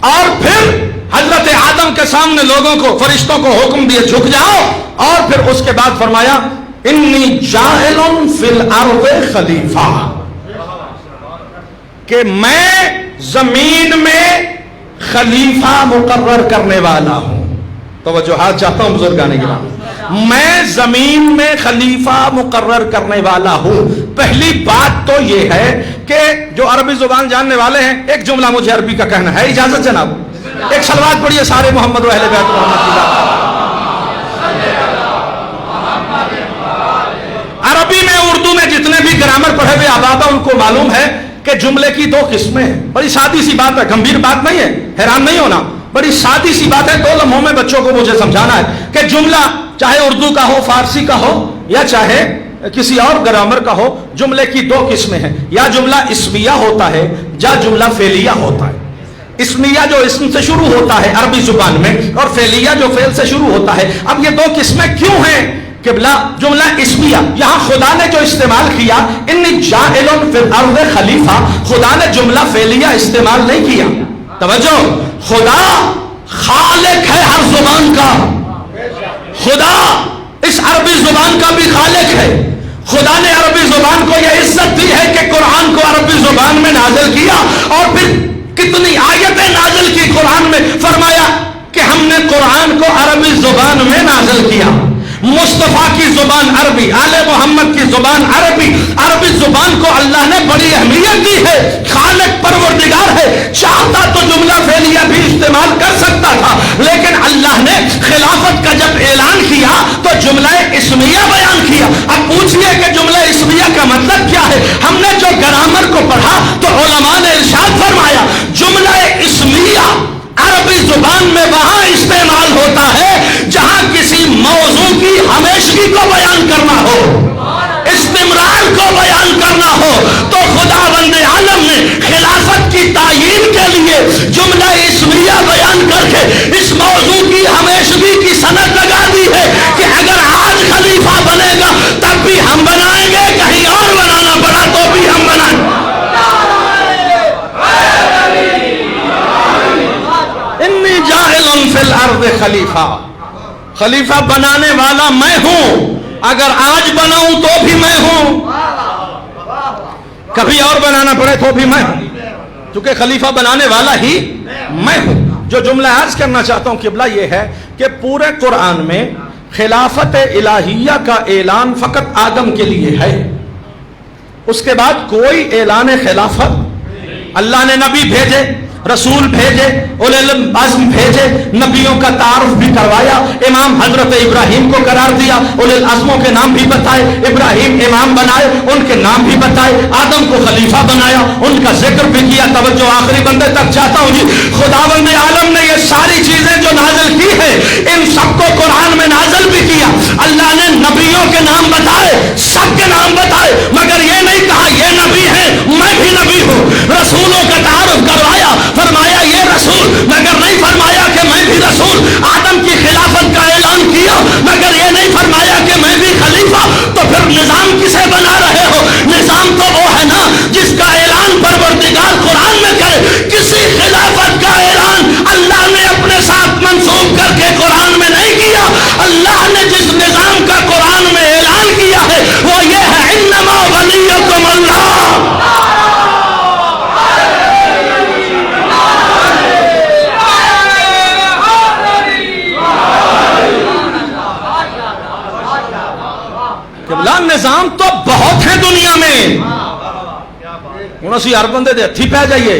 اور پھر حضرت آدم کے سامنے لوگوں کو فرشتوں کو حکم دیے جھک جاؤ، اور پھر اس کے بعد فرمایا انی جاعل فی الارض خلیفہ، کہ میں زمین میں خلیفہ مقرر کرنے والا ہوں۔ توجہات چاہتا ہوں بزرگان گرامی، میں زمین میں خلیفہ مقرر کرنے والا ہوں۔ پہلی بات تو یہ ہے کہ جو عربی زبان جاننے والے ہیں ایک جملہ مجھے عربی کا کہنا ہے، اجازت جناب؟ ایک صلوات پڑھیے سارے محمد و اہل بیت محمد کی۔ عربی میں اردو میں جتنے بھی گرامر پڑھے ہوئے آباد ان کو معلوم ہے کہ جملے کی دو قسمیں ہیں۔ بڑی سادی سی بات ہے، گمبھیر بات نہیں ہے، حیران نہیں ہونا، بڑی سادی سی بات ہے، 2 لمحوں میں بچوں کو مجھے سمجھانا ہے کہ جملہ چاہے اردو کا ہو، فارسی کا ہو یا چاہے کسی اور گرامر کا ہو، جملے کی 2 قسمیں ہیں، یا جملہ اسمیہ ہوتا ہے یا جملہ فعلیہ ہوتا ہے۔ اسمیہ جو اسم سے شروع ہوتا ہے عربی زبان میں، اور فعلیہ جو فعل سے شروع ہوتا ہے۔ اب یہ 2 قسمیں کیوں ہیں؟ جملہ اسمیہ یہاں خدا نے جو استعمال کیا انی جاعل فی الارض خلیفہ، خدا نے جملہ فعلیہ استعمال نہیں کیا۔ توجہ، خدا خالق ہے ہر زبان کا، خدا اس عربی زبان کا بھی خالق ہے۔ خدا نے عربی زبان کو یہ عزت دی ہے کہ قرآن کو عربی زبان میں نازل کیا، اور پھر کتنی آیتیں نازل کی قرآن میں، فرمایا کہ ہم نے قرآن کو عربی زبان میں نازل کیا۔ مصطفیٰ کی زبان عربی، آل محمد کی زبان عربی، عربی زبان کو اللہ نے بڑی اہمیت دی ہے، خالق پروردگار ہے، چاہتا تو جملہ فعلیہ بھی استعمال کر سکتا تھا، لیکن اللہ نے خلافت کا جب اعلان کیا تو جملہ اسمیہ بیان کیا۔ اب پوچھئے کہ جملہ اسمیہ کا مطلب کیا ہے؟ ہم نے جو گرامر کو پڑھا تو علماء نے ارشاد فرمایا جملہ اسمیہ عربی زبان میں وہاں استعمال ہوتا ہے جہاں کسی موضوع کی ہمیشگی کو بیان کرنا ہو، استمرار کو بیان کرنا ہو، تو خداوند عالم نے خلافت کی تعیین کے لیے جملہ اسمیہ بیان کر کے اس موضوع کی ہمیشگی کی سند لگا دی ہے کہ اگر آج خلیفہ بنے گا تب بھی ہم بنائیں گے، کہیں اور بنانا پڑا تو بھی ہم بنائیں گے۔ انی جاعل فی الارض خلیفہ، خلیفہ بنانے والا میں ہوں، اگر آج بناؤں تو بھی میں ہوں، کبھی اور بنانا پڑے تو بھی میں ہوں، کیونکہ خلیفہ بنانے والا ہی میں ہوں۔ جو جملہ عرض کرنا چاہتا ہوں قبلہ یہ ہے کہ پورے قرآن میں خلافت الہیہ کا اعلان فقط آدم کے لیے ہے، اس کے بعد کوئی اعلان خلافت، اللہ نے نبی بھیجے، رسول بھیجے، اولے العزم بھیجے، نبیوں کا تعارف بھی کروایا، امام حضرت ابراہیم کو قرار دیا، اولے العزموں کے نام بھی بتائے، ابراہیم امام بنائے ان کے نام بھی بتائے، آدم کو خلیفہ بنایا ان کا ذکر بھی کیا۔ توجہ آخری بندے تک چاہتا ہوں جی، خداوند عالم نے یہ ساری چیزیں جو نازل کی ہے ان سب کو قرآن میں نازل بھی کیا۔ اللہ نے نبیوں کے نام بتائے، سب کے نام بتائے، مگر یہ نہیں کہا یہ نبی ہے میں بھی نبی ہوں۔ رسولوں کا تعارف کروایا، فرمایا یہ رسول، مگر نہیں فرمایا کہ میں بھی رسول۔ آدم کی خلافت کا اعلان کیا، مگر یہ نہیں فرمایا کہ میں بھی خلیفہ۔ تو پھر نظام کسے بنا رہے ہو؟ نظام تو وہ ہے نا جس کا اعلان پروردگار قرآن میں کرے۔ کسی خلافت کا اعلان اللہ نے اپنے ساتھ منسوب کر کے قرآن میں نہیں کیا۔ اللہ نے جس نظام کا قرآن میں اعلان کیا ہے وہ یہ ہے انما ولیکم اللہ۔ نظام تو بہت ہے دنیا میں، ہوں اسی ہر بندے دے ہتھی پہ جائیے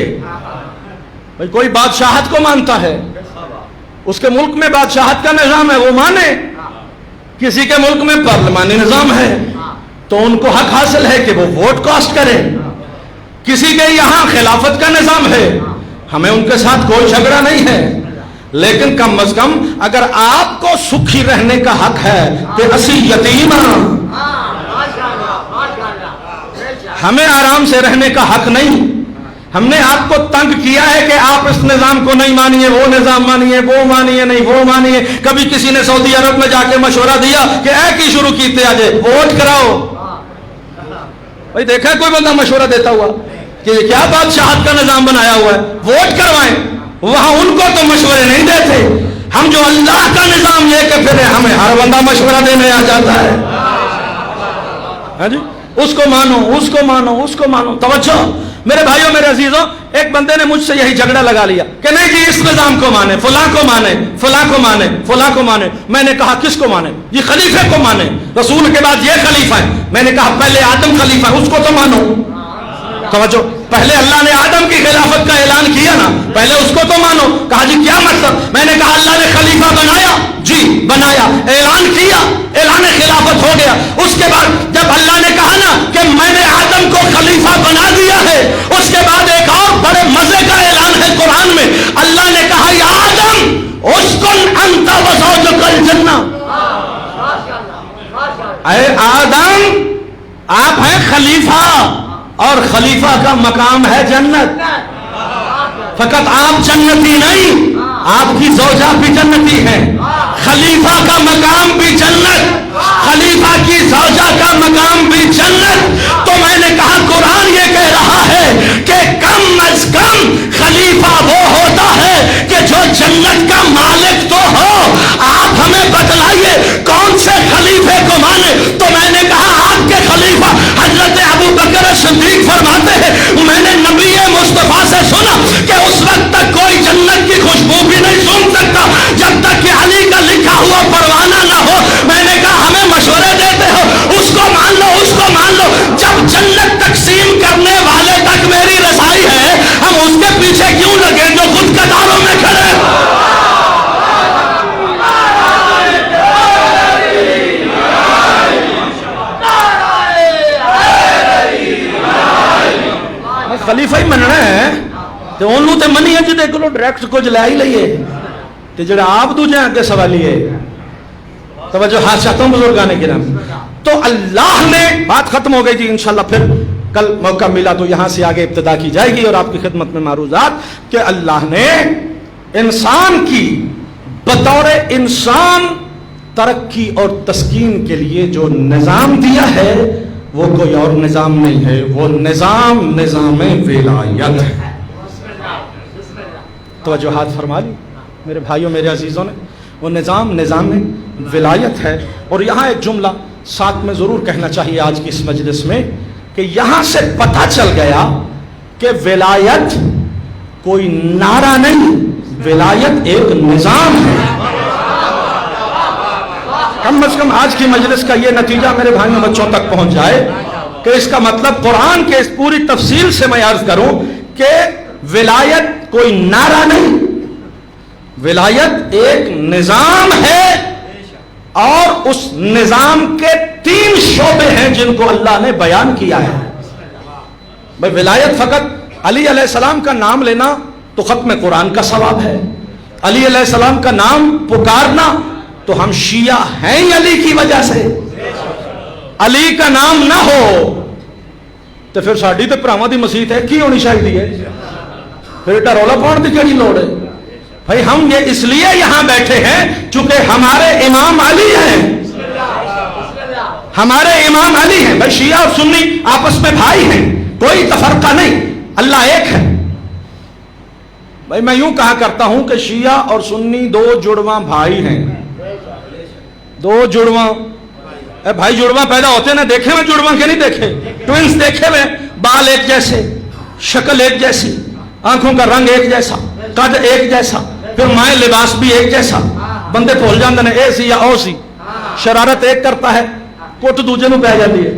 بھائی، کوئی بادشاہت کو مانتا ہے، اس کے ملک میں بادشاہت کا نظام ہے وہ مانے، کسی کے ملک میں پارلیمانی نظام ہے تو ان کو حق حاصل ہے کہ وہ ووٹ کاسٹ کرے، کسی کے یہاں خلافت کا نظام ہے، ہمیں ان کے ساتھ کوئی جھگڑا نہیں ہے، لیکن کم از کم اگر آپ کو سکھی رہنے کا حق ہے کہ اسی یتیم ہمیں آرام سے رہنے کا حق نہیں، ہم نے آپ کو تنگ کیا ہے کہ آپ اس نظام کو نہیں مانیے، وہ نظام مانیے، وہ مانیے نہیں وہ مانیے. کبھی کسی نے سعودی عرب میں جا کے مشورہ دیا کہ اے کی شروع کیتے آجے ووٹ کراؤ؟ بھائی دیکھا کوئی بندہ مشورہ دیتا ہوا کہ کیا بادشاہت کا نظام بنایا ہوا ہے، ووٹ کروائیں؟ وہاں ان کو تو مشورے نہیں دیتے. ہم جو اللہ کا نظام لے کے پھرے ہمیں ہر بندہ مشورہ دینے آ جاتا ہے. ہاں جی، اس کو مانو، اس کو مانو، اس کو مانو. توجہ میرے بھائیوں میرے عزیزوں، ایک بندے نے مجھ سے یہی جھگڑا لگا لیا کہ نہیں جی اس نظام کو مانے، فلاں کو مانے، فلاں کو مانے، فلاں کو مانے. میں نے کہا کس کو مانے؟ یہ خلیفے کو مانے، رسول کے بعد یہ خلیفہ ہے. میں نے کہا پہلے آدم خلیفہ ہے، اس کو تو مانو. توجہ، پہلے اللہ نے آدم کی خلافت کا اعلان کیا نا، پہلے اس کو تو مانو. کہا جی کیا مطلب؟ میں نے کہا اللہ نے خلیفہ بنایا، جی بنایا، اعلان کیا، اعلان خلافت ہو گیا. اس کے بعد جب اللہ نے کہا نا کہ میں نے آدم کو خلیفہ بنا دیا ہے، اس کے بعد ایک اور بڑے مزے کا اعلان ہے قرآن میں. اللہ نے کہا یا آدم اسکن انت وزوجک الجنہ. اے آدم آپ ہیں خلیفہ، اور خلیفہ کا مقام ہے جنت. فقط آپ جنتی نہیں، آپ کی زوجہ بھی جنتی ہے. خلیفہ کا مقام بھی جنت، خلیفہ کی زوجہ کا مقام بھی جنت. تو میں نے کہا قرآن یہ کہہ رہا ہے کہ کم از کم خلیفہ وہ ہوتا ہے کہ جو جنت کا مالک تو ہو. آپ ہمیں بتلائیے کون سے خلیفے کو مانے؟ تو میں نے کہا آپ کے خلیفہ حضرت ابو بکر صدیق فرماتے ہیں میں نے نبی مصطفیٰ سے سنا کہ اس وقت تک کوئی جنت کی خوشبو بھی نہیں سن سکتا جب تک کہ علی کا لکھا ہوا پروانہ نہ ہو. میں نے کہا ہمیں مشورے دیتے ہو، اس کو مان لو، اس کو مان لو. جب جنت تقسیم کرنے والے تک میری رسائی ہے، ہم اس کے پیچھے کیوں لگے جو خود قطاروں میں کھڑے؟ خلیفہ ہی مننا ہے تو انہوں تے منی ہے جی دیکھ لو ڈائریکٹ کچھ لے ہی لئیے تے جڑا آپ دوجہ آگے سوالی ہے. توجہ ہاتھ چاہتا ہوں بزرگانے کرام. تو اللہ نے بات ختم ہو گئی جی. انشاءاللہ پھر کل موقع ملا تو یہاں سے آگے ابتدا کی جائے گی اور آپ کی خدمت میں معروضات کہ اللہ نے انسان کی بطور انسان ترقی اور تسکین کے لیے جو نظام دیا ہے وہ کوئی اور نظام نہیں ہے، وہ نظام ولایت ہے. توجہات فرما لی میرے بھائیوں میرے عزیزوں نے. وہ نظام ولایت ہے. اور یہاں ایک جملہ ساتھ میں ضرور کہنا چاہیے آج کی اس مجلس میں کہ یہاں سے پتہ چل گیا کہ ولایت کوئی نعرہ نہیں، ولایت ایک نظام ہے. کم از کم آج کی مجلس کا یہ نتیجہ میرے بھائیوں بچوں تک پہنچ جائے کہ اس کا مطلب قرآن کے اس پوری تفصیل سے میں عرض کروں کہ ولایت کوئی نعرہ نہیں، ولایت ایک نظام ہے. اور اس نظام کے 3 شعبے ہیں جن کو اللہ نے بیان کیا ہے. بھائی ولایت فقط علی علیہ السلام کا نام لینا تو ختم قرآن کا ثواب ہے. علی علیہ السلام کا نام پکارنا تو ہم شیعہ ہیں ہی علی کی وجہ سے. علی کا نام نہ ہو تو پھر ساڈی تے بھراواں دی مسیت ہے کی ہونی چاہیے ہے، پھر ایڈا رولا پاؤن کی کیڑی لوڑ ہے. بھائی ہم یہ اس لیے یہاں بیٹھے ہیں چونکہ ہمارے امام علی ہیں، ہمارے امام علی ہیں. بھائی شیعہ اور سنی آپس میں بھائی ہیں، کوئی تفرقہ نہیں، اللہ ایک ہے. بھائی میں یوں کہا کرتا ہوں کہ شیعہ اور سنی 2 جڑواں بھائی ہیں. 2 جڑواں بھائی جڑواں پیدا ہوتے ہیں نا، دیکھے میں جڑواں کے نہیں دیکھے، ٹوینز دیکھے میں، بال ایک جیسے، شکل ایک جیسی، آنکھوں کا رنگ ایک جیسا، قد ایک جیسا، پھر مائیں لباس بھی ایک جیسا. بندے بھول جاندے نے اے سی یا او سی، شرارت ایک کرتا ہے پٹ دوجے نو پہ جاتی ہے.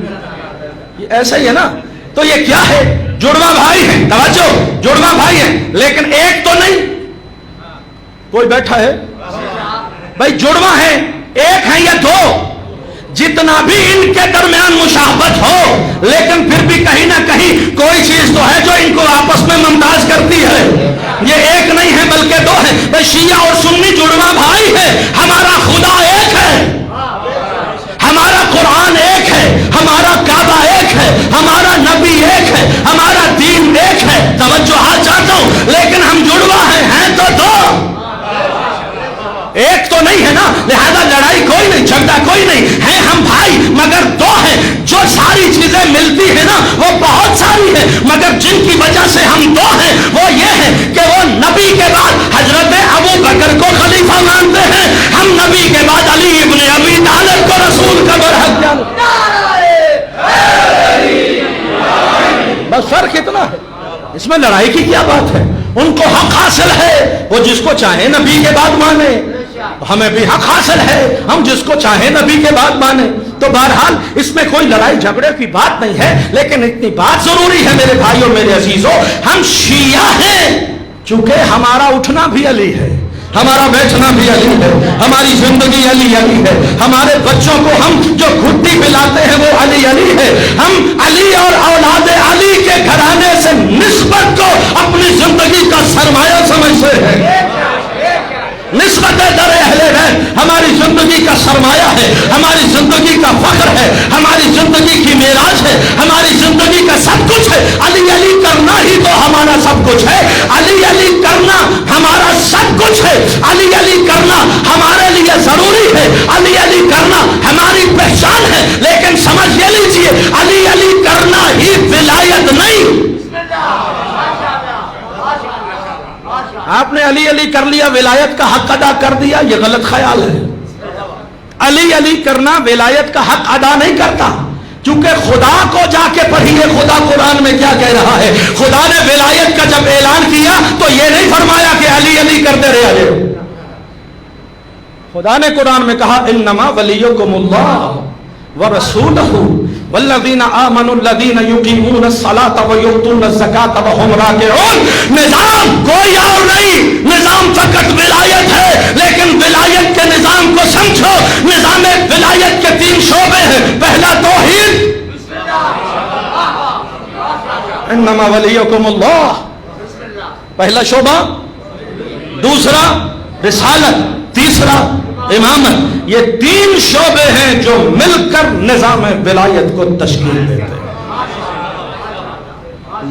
یہ ایسا ہی ہے نا. تو یہ کیا ہے؟ جڑواں بھائی ہیں. توجہ، جڑواں بھائی ہیں لیکن ایک تو نہیں. کوئی بیٹھا ہے بھائی جڑواں ہیں، ایک ہیں یا 2، جتنا بھی ان کے درمیان مشابہت ہو لیکن پھر بھی کہیں نہ کہیں کوئی چیز تو ہے جو ان کو آپس میں ممتاز کرتی ہے. یہ ایک نہیں ہے بلکہ 2 ہیں. بھائی شیعہ اور سنی جڑواں بھائی ہے. ہمارا خدا ایک ہے، ہمارا قرآن ایک ہے، ہمارا کعبہ ایک ہے، ہمارا نبی ایک ہے، ہمارا دین ایک ہے. توجہ چاہتا ہوں، لیکن ہم جڑوا ہیں تو دو، ایک تو نہیں ہے نا، لہذا لڑائی کوئی نہیں، جھگڑا کوئی نہیں ہے، ہم بھائی مگر دو ہیں۔ جو ساری چیزیں ملتی ہیں نا وہ بہت ساری ہیں، مگر جن کی وجہ سے ہم دو ہیں وہ یہ ہے کہ وہ نبی کے بعد حضرت ابو بکر کو خلیفہ مانتے ہیں، ہم نبی کے بعد علی ابن ابی طالب کو رسول کا برحق جانتے ہیں۔ بس فرق اتنا ہے، اس میں لڑائی کی کیا بات ہے؟ ان کو حق حاصل ہے، وہ جس کو چاہے نبی کے بعد مانے، ہمیں بھی حق حاصل ہے، ہم جس کو چاہے نبی کے بعد مانے۔ تو بہرحال اس میں کوئی لڑائی جھگڑے کی بات نہیں ہے، لیکن اتنی بات ضروری ہے میرے بھائیوں میرے عزیزوں، ہم شیعہ ہیں چونکہ ہمارا اٹھنا بھی علی ہے، ہمارا بیٹھنا بھی علی ہے، ہماری زندگی علی علی ہے، ہمارے بچوں کو ہم جو گھٹی پلاتے ہیں وہ علی علی ہے، ہم علی اور اولاد علی کے گھرانے سے نسبت کو اپنی زندگی کا سرمایہ سمجھتے ہیں۔ نسبت در اہل بیت ہماری زندگی کا سرمایہ ہے، ہماری زندگی کا فخر ہے، ہماری زندگی کی معراج ہے، ہماری زندگی کا سب کچھ ہے۔ علی علی کرنا ہی تو ہمارا سب کچھ ہے، علی علی کرنا ہمارا سب کچھ ہے، علی علی کرنا ہمارے لیے ضروری ہے، علی علی کرنا ہماری پہچان ہے، لیکن سمجھ یہ لیجیے علی علی کرنا ہی ولایت نہیں۔ آپ نے علی علی کر لیا، ولایت کا حق ادا کر دیا، یہ غلط خیال ہے۔ علی علی کرنا ولایت کا حق ادا نہیں کرتا، کیونکہ خدا کو جا کے پڑھیے خدا قرآن میں کیا کہہ رہا ہے۔ خدا نے ولایت کا جب اعلان کیا تو یہ نہیں فرمایا کہ علی علی کرتے رہے۔ خدا نے قرآن میں کہا انما ولیکم اللہ ورسولہ والذین آمنوا الذین یقیمون الصلاۃ ویؤتون الزکاۃ وہم راکعون۔ نظام کوئی اور نہیں، نظام فقط ولایت ہے، لیکن ولایت کے نظام کو سمجھو۔ نظام ولایت کے 3 شعبے ہیں، پہلا توحید، انما ولیکم اللہ، پہلا شعبہ، دوسرا رسالت، تیسرا امامت۔ یہ 3 شعبے ہیں جو مل کر نظام ولایت کو تشکیل دیتے ہیں۔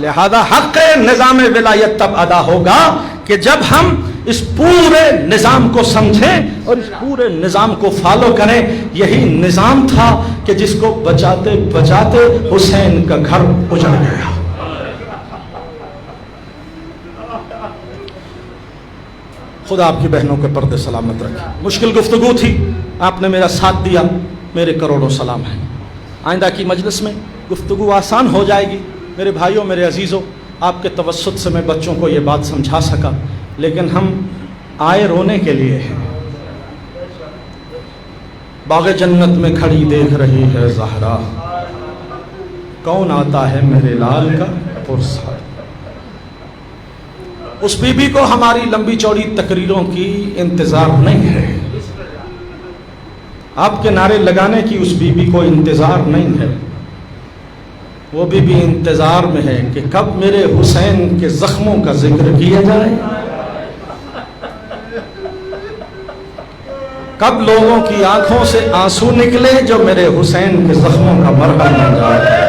لہذا حق نظام ولایت تب ادا ہوگا کہ جب ہم اس پورے نظام کو سمجھیں اور اس پورے نظام کو فالو کریں۔ یہی نظام تھا کہ جس کو بچاتے بچاتے حسین کا گھر اجڑ گیا۔ خدا آپ کی بہنوں کے پردے سلامت رکھے۔ مشکل گفتگو تھی، آپ نے میرا ساتھ دیا، میرے کروڑوں سلام ہیں۔ آئندہ کی مجلس میں گفتگو آسان ہو جائے گی۔ میرے بھائیوں میرے عزیزوں، آپ کے توسط سے میں بچوں کو یہ بات سمجھا سکا، لیکن ہم آئے رونے کے لیے ہیں۔ باغ جنت میں کھڑی دیکھ رہی ہے زہرا، کون آتا ہے میرے لال کا پرساد۔ اس بی بی کو ہماری لمبی چوڑی تقریروں کی انتظار نہیں ہے، آپ کے نعرے لگانے کی اس بی بی کو انتظار نہیں ہے۔ وہ بی بی انتظار میں ہے کہ کب میرے حسین کے زخموں کا ذکر کیا جائے، کب لوگوں کی آنکھوں سے آنسو نکلے جو میرے حسین کے زخموں کا مرہم بن جائے۔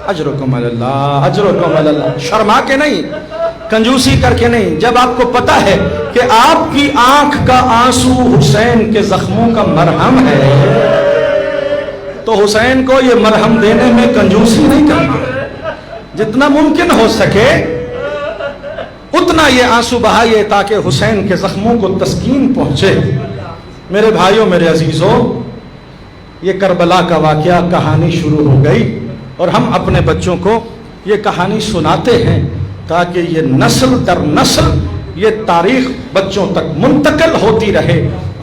اجرکم اللہ، اجرکم اللہ، شرما کے نہیں، کنجوسی کر کے نہیں۔ جب آپ کو پتا ہے کہ آپ کی آنکھ کا آنسو حسین کے زخموں کا مرہم ہے تو حسین کو یہ مرہم دینے میں کنجوسی نہیں کرنا، جتنا ممکن ہو سکے اتنا یہ آنسو بہائیے تاکہ حسین کے زخموں کو تسکین پہنچے۔ میرے بھائیوں میرے عزیزوں، یہ کربلا کا واقعہ کہانی شروع ہو گئی اور ہم اپنے بچوں کو یہ کہانی سناتے ہیں تاکہ یہ نسل در نسل یہ تاریخ بچوں تک منتقل ہوتی رہے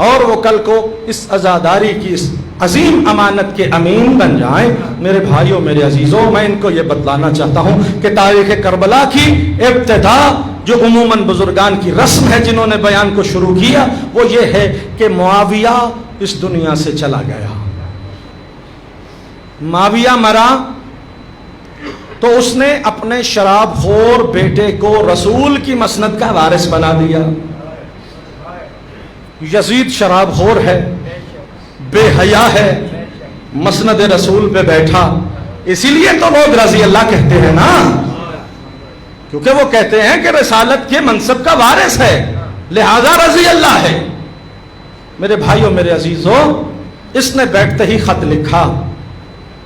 اور وہ کل کو اس عزاداری کی اس عظیم امانت کے امین بن جائیں۔ میرے بھائیوں میرے عزیزوں، میں ان کو یہ بتلانا چاہتا ہوں کہ تاریخ کربلا کی ابتدا جو عموماً بزرگان کی رسم ہے جنہوں نے بیان کو شروع کیا وہ یہ ہے کہ معاویہ اس دنیا سے چلا گیا۔ معاویہ مرا تو اس نے اپنے شراب خور بیٹے کو رسول کی مسند کا وارث بنا دیا۔ یزید شراب خور ہے، بے حیا ہے، مسند رسول پہ بیٹھا، اسی لیے تو لوگ رضی اللہ کہتے ہیں نا۔ کیونکہ وہ کہتے ہیں کہ رسالت کے منصب کا وارث ہے، لہذا رضی اللہ ہے۔ میرے بھائیوں، میرے عزیزوں، اس نے بیٹھتے ہی خط لکھا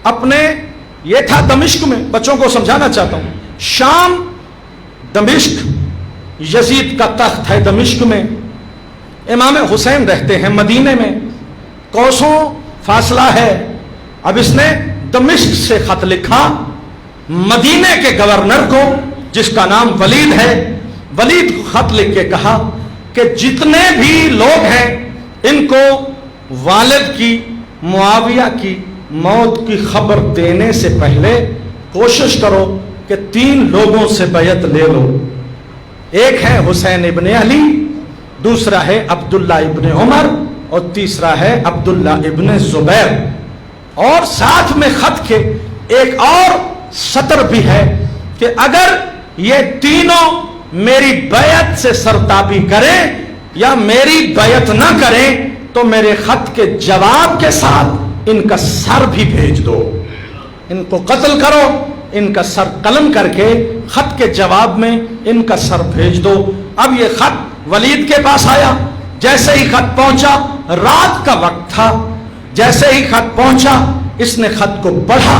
اپنے، یہ تھا دمشق میں، بچوں کو سمجھانا چاہتا ہوں، شام دمشق، یزید کا تخت ہے دمشق میں، امام حسین رہتے ہیں مدینے میں، کوسوں فاصلہ ہے۔ اب اس نے دمشق سے خط لکھا مدینے کے گورنر کو جس کا نام ولید ہے۔ ولید کو خط لکھ کے کہا کہ جتنے بھی لوگ ہیں ان کو والد کی، معاویہ کی موت کی خبر دینے سے پہلے کوشش کرو کہ 3 لوگوں سے بیعت لے لو۔ ایک ہے حسین ابن علی، دوسرا ہے عبداللہ ابن عمر، اور تیسرا ہے عبداللہ ابن زبیر۔ اور ساتھ میں خط کے ایک اور سطر بھی ہے کہ اگر یہ تینوں میری بیعت سے سرتابی کریں یا میری بیعت نہ کریں تو میرے خط کے جواب کے ساتھ ان کا سر بھی بھیج دو، ان کو قتل کرو، ان کا سر قلم کر کے خط کے جواب میں ان کا سر بھیج دو۔ اب یہ خط ولید کے پاس آیا، جیسے ہی خط پہنچا، رات کا وقت تھا، جیسے ہی خط پہنچا اس نے خط کو پڑھا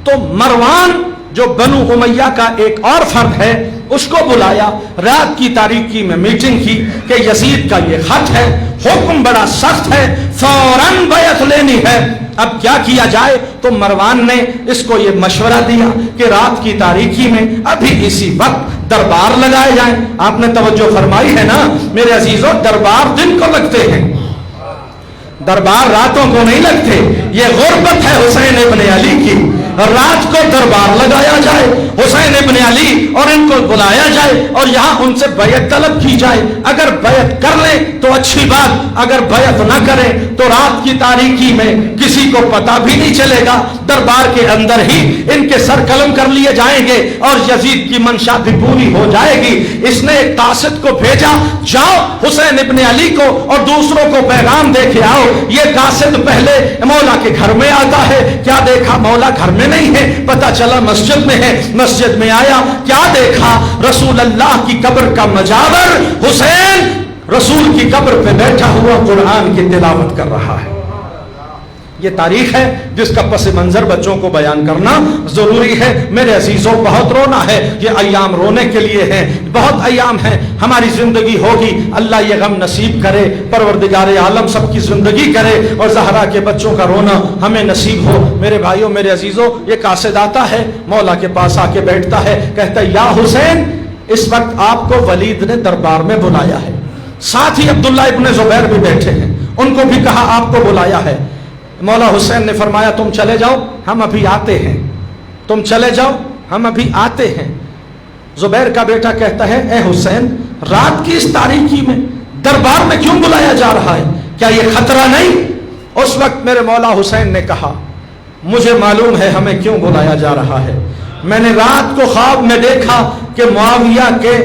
تو مروان جو بنو امیہ کا ایک اور فرد ہے اس کو بلایا، رات کی تاریکی میں میٹنگ کی کہ یزید کا یہ خط ہے، حکم بڑا سخت ہے، فوراً بیعت لینی ہے، اب کیا کیا جائے؟ تو مروان نے اس کو یہ مشورہ دیا کہ رات کی تاریکی میں ابھی اسی وقت دربار لگائے جائیں۔ آپ نے توجہ فرمائی ہے نا میرے عزیزوں، دربار دن کو لگتے ہیں، دربار راتوں کو نہیں لگتے۔ یہ غربت ہے حسین ابن علی کی، رات کو دربار لگایا جائے، حسین ابن علی اور ان کو بلایا جائے اور یہاں ان سے بیعت طلب کی جائے۔ اگر بیعت کر لیں تو اچھی بات، اگر بیعت نہ کریں تو رات کی تاریکی میں کسی کو پتہ بھی نہیں چلے گا، دربار کے اندر ہی ان کے سر قلم کر لیے جائیں گے اور یزید کی منشا بھی پوری ہو جائے گی۔ اس نے ایک قاصد کو بھیجا، جاؤ حسین ابن علی کو اور دوسروں کو پیغام دے کے آؤ۔ یہ قاصد پہلے مولا کے گھر میں آتا ہے، کیا دیکھا مولا گھر میں نہیں ہے، پتہ چلا مسجد میں ہے، مسجد میں آیا، کیا دیکھا؟ رسول اللہ کی قبر کا مجاور حسین رسول کی قبر پہ بیٹھا ہوا قرآن کی تلاوت کر رہا ہے۔ یہ تاریخ ہے جس کا پس منظر بچوں کو بیان کرنا ضروری ہے۔ میرے عزیزوں، بہت رونا ہے، یہ ایام رونے کے لیے ہیں، بہت ایام ہیں، ہماری زندگی ہوگی، اللہ یہ غم نصیب کرے، پروردگار عالم سب کی زندگی کرے اور زہرا کے بچوں کا رونا ہمیں نصیب ہو۔ میرے بھائیوں، میرے عزیزوں، یہ قاصد آتا ہے، مولا کے پاس آ کے بیٹھتا ہے، کہتا ہے یا حسین، اس وقت آپ کو ولید نے دربار میں بلایا ہے، ساتھ ہی عبداللہ ابن زبیر بھی بیٹھے ہیں، ان کو بھی کہا آپ کو بلایا ہے۔ مولا حسین نے فرمایا تم چلے جاؤ، ہم ابھی آتے ہیں، تم چلے جاؤ، ہم ابھی آتے ہیں۔ زبیر کا بیٹا کہتا ہے اے حسین، رات کی اس تاریکی میں دربار میں کیوں بلایا جا رہا ہے؟ کیا یہ خطرہ نہیں؟ اس وقت میرے مولا حسین نے کہا مجھے معلوم ہے ہمیں کیوں بلایا جا رہا ہے، میں نے رات کو خواب میں دیکھا کہ معاویہ کے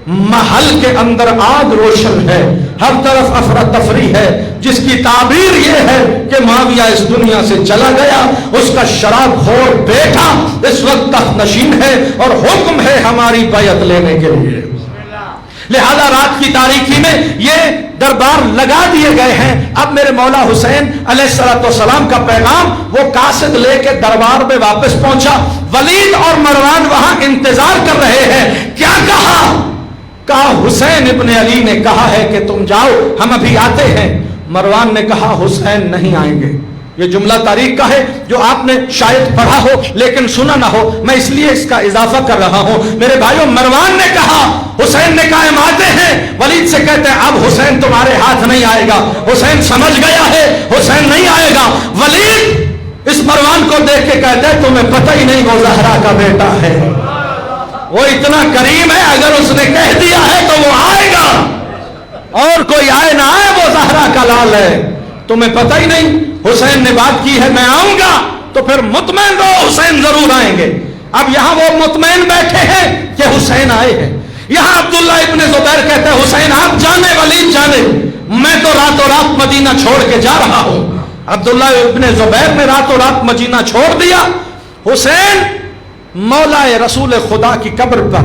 محل کے اندر آگ روشن ہے، ہر طرف افراتفری ہے، جس کی تعبیر یہ ہے کہ معاویہ اس دنیا سے چلا گیا، اس کا شراب خور بیٹا اس وقت تخت نشین ہے اور حکم ہے ہماری بیعت لینے کے لیے۔ لہذا رات کی تاریکی میں یہ دربار لگا دیے گئے ہیں۔ اب میرے مولا حسین علیہ السلام کا پیغام وہ قاصد لے کے دربار میں واپس پہنچا، ولید اور مروان وہاں انتظار کر رہے ہیں۔ کیا کہا؟ کہا حسین ابن علی نے کہا ہے کہ تم جاؤ، ہم ابھی آتے ہیں۔ مروان نے کہا حسین نہیں آئیں گے۔ یہ جملہ تاریخ کا ہے جو آپ نے شاید پڑھا ہو لیکن سنا نہ ہو، میں اس لیے اس کا اضافہ کر رہا ہوں۔ میرے بھائیوں، مروان نے کہا، حسین نے کہا ہم آتے ہیں، ولید سے کہتے ہیں اب حسین تمہارے ہاتھ نہیں آئے گا۔ حسین سمجھ گیا ہے حسین نہیں آئے گا۔ ولید اس مروان کو دیکھ کے کہتا ہے تمہیں پتہ ہی نہیں وہ زہرا کا بیٹا ہے، وہ اتنا کریم ہے، اگر اس نے کہہ دیا ہے تو وہ آئے گا، اور کوئی آئے نہ آئے وہ زہرا کا لال ہے، تمہیں پتہ ہی نہیں۔ حسین نے بات کی ہے میں آؤں گا تو پھر مطمئن رہو حسین ضرور آئیں گے۔ اب یہاں وہ مطمئن بیٹھے ہیں کہ حسین آئے ہیں، یہاں عبداللہ ابن زبیر کہتے ہیں حسین آپ جانے ولید جانے، میں تو راتوں رات مدینہ چھوڑ کے جا رہا ہوں۔ عبداللہ ابن زبیر نے راتوں رات مدینہ چھوڑ دیا۔ حسین مولا رسول خدا کی قبر پر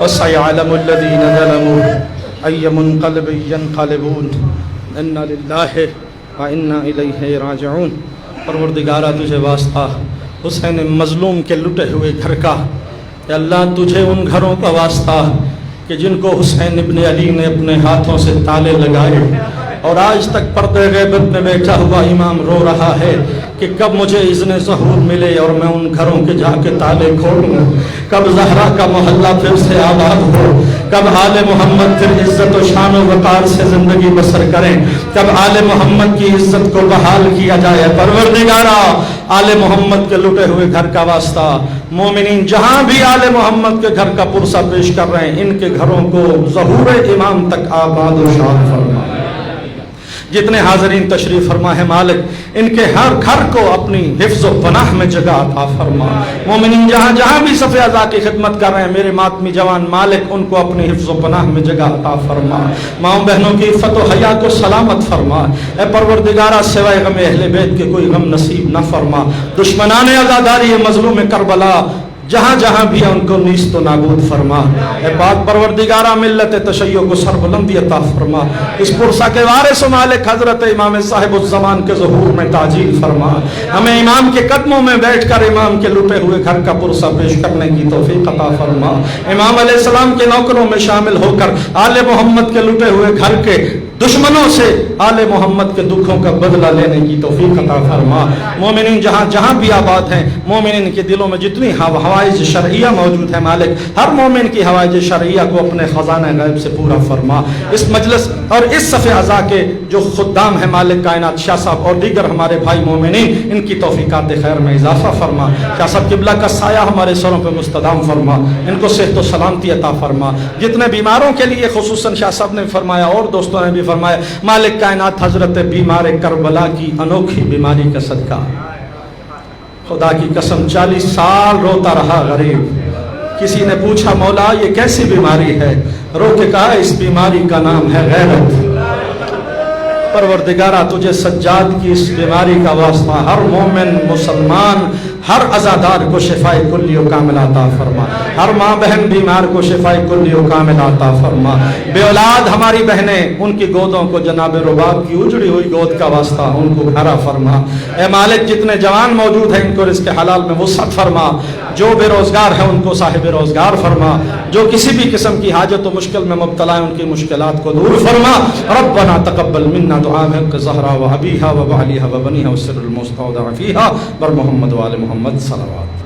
وسيعلم الذين ظلموا أي منقلب ينقلبون إنا لله وإنا إليه راجعون۔ پروردگارہ تجھے واسطہ حسین مظلوم کے لٹے ہوئے گھر کا، کہ اللہ تجھے ان گھروں کا واسطہ کہ جن کو حسین ابن علی نے اپنے ہاتھوں سے تالے لگائے، اور آج تک پردے غیبت میں بیٹھا ہوا امام رو رہا ہے کہ کب مجھے اذن ظہور ملے اور میں ان گھروں کے جا کے تالے کھولوں، کب زہرا کا محلہ پھر سے آباد ہو، کب آل محمد پھر عزت و شان و وقار سے زندگی بسر کریں، کب آل محمد کی عزت کو بحال کیا جائے۔ پروردگارہ آل محمد کے لٹے ہوئے گھر کا واسطہ، مومنین جہاں بھی آل محمد کے گھر کا پرسہ پیش کر رہے ہیں، ان کے گھروں کو ظہور امام تک آباد و شاد فرما۔ جتنے حاضرین تشریف فرما ہے مالک، ان کے ہر گھر کو اپنی حفظ و پناہ میں جگہ عطا فرما۔ مومنین جہاں جہاں بھی صف اعضاء کی خدمت کر رہے ہیں، میرے ماتمی جوان مالک ان کو اپنی حفظ و پناہ میں جگہ عطا فرما۔ ماؤں بہنوں کی عفت و حیا کو سلامت فرما۔ اے پروردگارہ سوائے غم اہل بیت کے کوئی غم نصیب نہ فرما۔ دشمنان عزاداری مظلوم کربلا جہاں جہاں بھی ان کو نیست و نابود فرما۔ اے پاک پروردگارہ ملت تشیع کو سربلندی عطا فرما۔ اس پرسہ کے وارث و مالک حضرت امام صاحب الزمان کے ظہور میں تعجیل فرما۔ ہمیں امام کے قدموں میں بیٹھ کر امام کے لٹے ہوئے گھر کا پرسہ پیش کرنے کی توفیق عطا فرما۔ امام علیہ السلام کے نوکروں میں شامل ہو کر آل محمد کے لٹے ہوئے گھر کے دشمنوں سے آل محمد کے دکھوں کا بدلہ لینے کی توفیق عطا فرما۔ مومنین جہاں جہاں بھی آباد ہیں، مومنین کے دلوں میں جتنی حوائج شرعیہ موجود ہے مالک، ہر مومن کی حوائج شرعیہ کو اپنے خزانہ غیب سے پورا فرما۔ اس مجلس اور اس صف اعضاء کے جو خدام ہیں مالک کائنات شاہ صاحب اور دیگر ہمارے بھائی مومنین، ان کی توفیقات خیر میں اضافہ فرما۔ شاہ صاحب قبلہ کا سایہ ہمارے سروں پہ مستدام فرما، ان کو صحت و سلامتی عطا فرما۔ جتنے بیماروں کے لیے خصوصاً شاہ صاحب نے فرمایا اور دوستوں نے بھی فرمایا، مالک کائنات حضرت بیمار کربلا کی انوکھی بیماری کا صدقہ، خدا کی قسم 40 سال روتا رہا غریب۔ کسی نے پوچھا مولا یہ کیسی بیماری ہے؟ رو کے کہا اس بیماری کا نام ہے غیرت۔ پروردگارہ تجھے سجاد کی اس بیماری کا واسطہ ہر مومن مسلمان ہر عزادار کو شفاء کلی و کامل عطا فرما۔ ہر ماں بہن بیمار کو شفاء کلی و کامل عطا فرما۔ بے اولاد ہماری بہنیں، ان کی گودوں کو جناب رباب کی اجڑی ہوئی گود کا واسطہ ان کو گھرا فرما۔ اے مالک جتنے جوان موجود ہیں ان کو رزق حلال میں وسعت فرما۔ جو بے روزگار ہیں ان کو صاحب روزگار فرما۔ جو کسی بھی قسم کی حاجت و مشکل میں مبتلا ہیں ان کی مشکلات کو دور فرما۔ ربنا تقبل منا دعا بحق زہرا و ابیہا و بعلیہا و بنیہا و سر المستودع فیہا بر محمد و آل محمد صلوات۔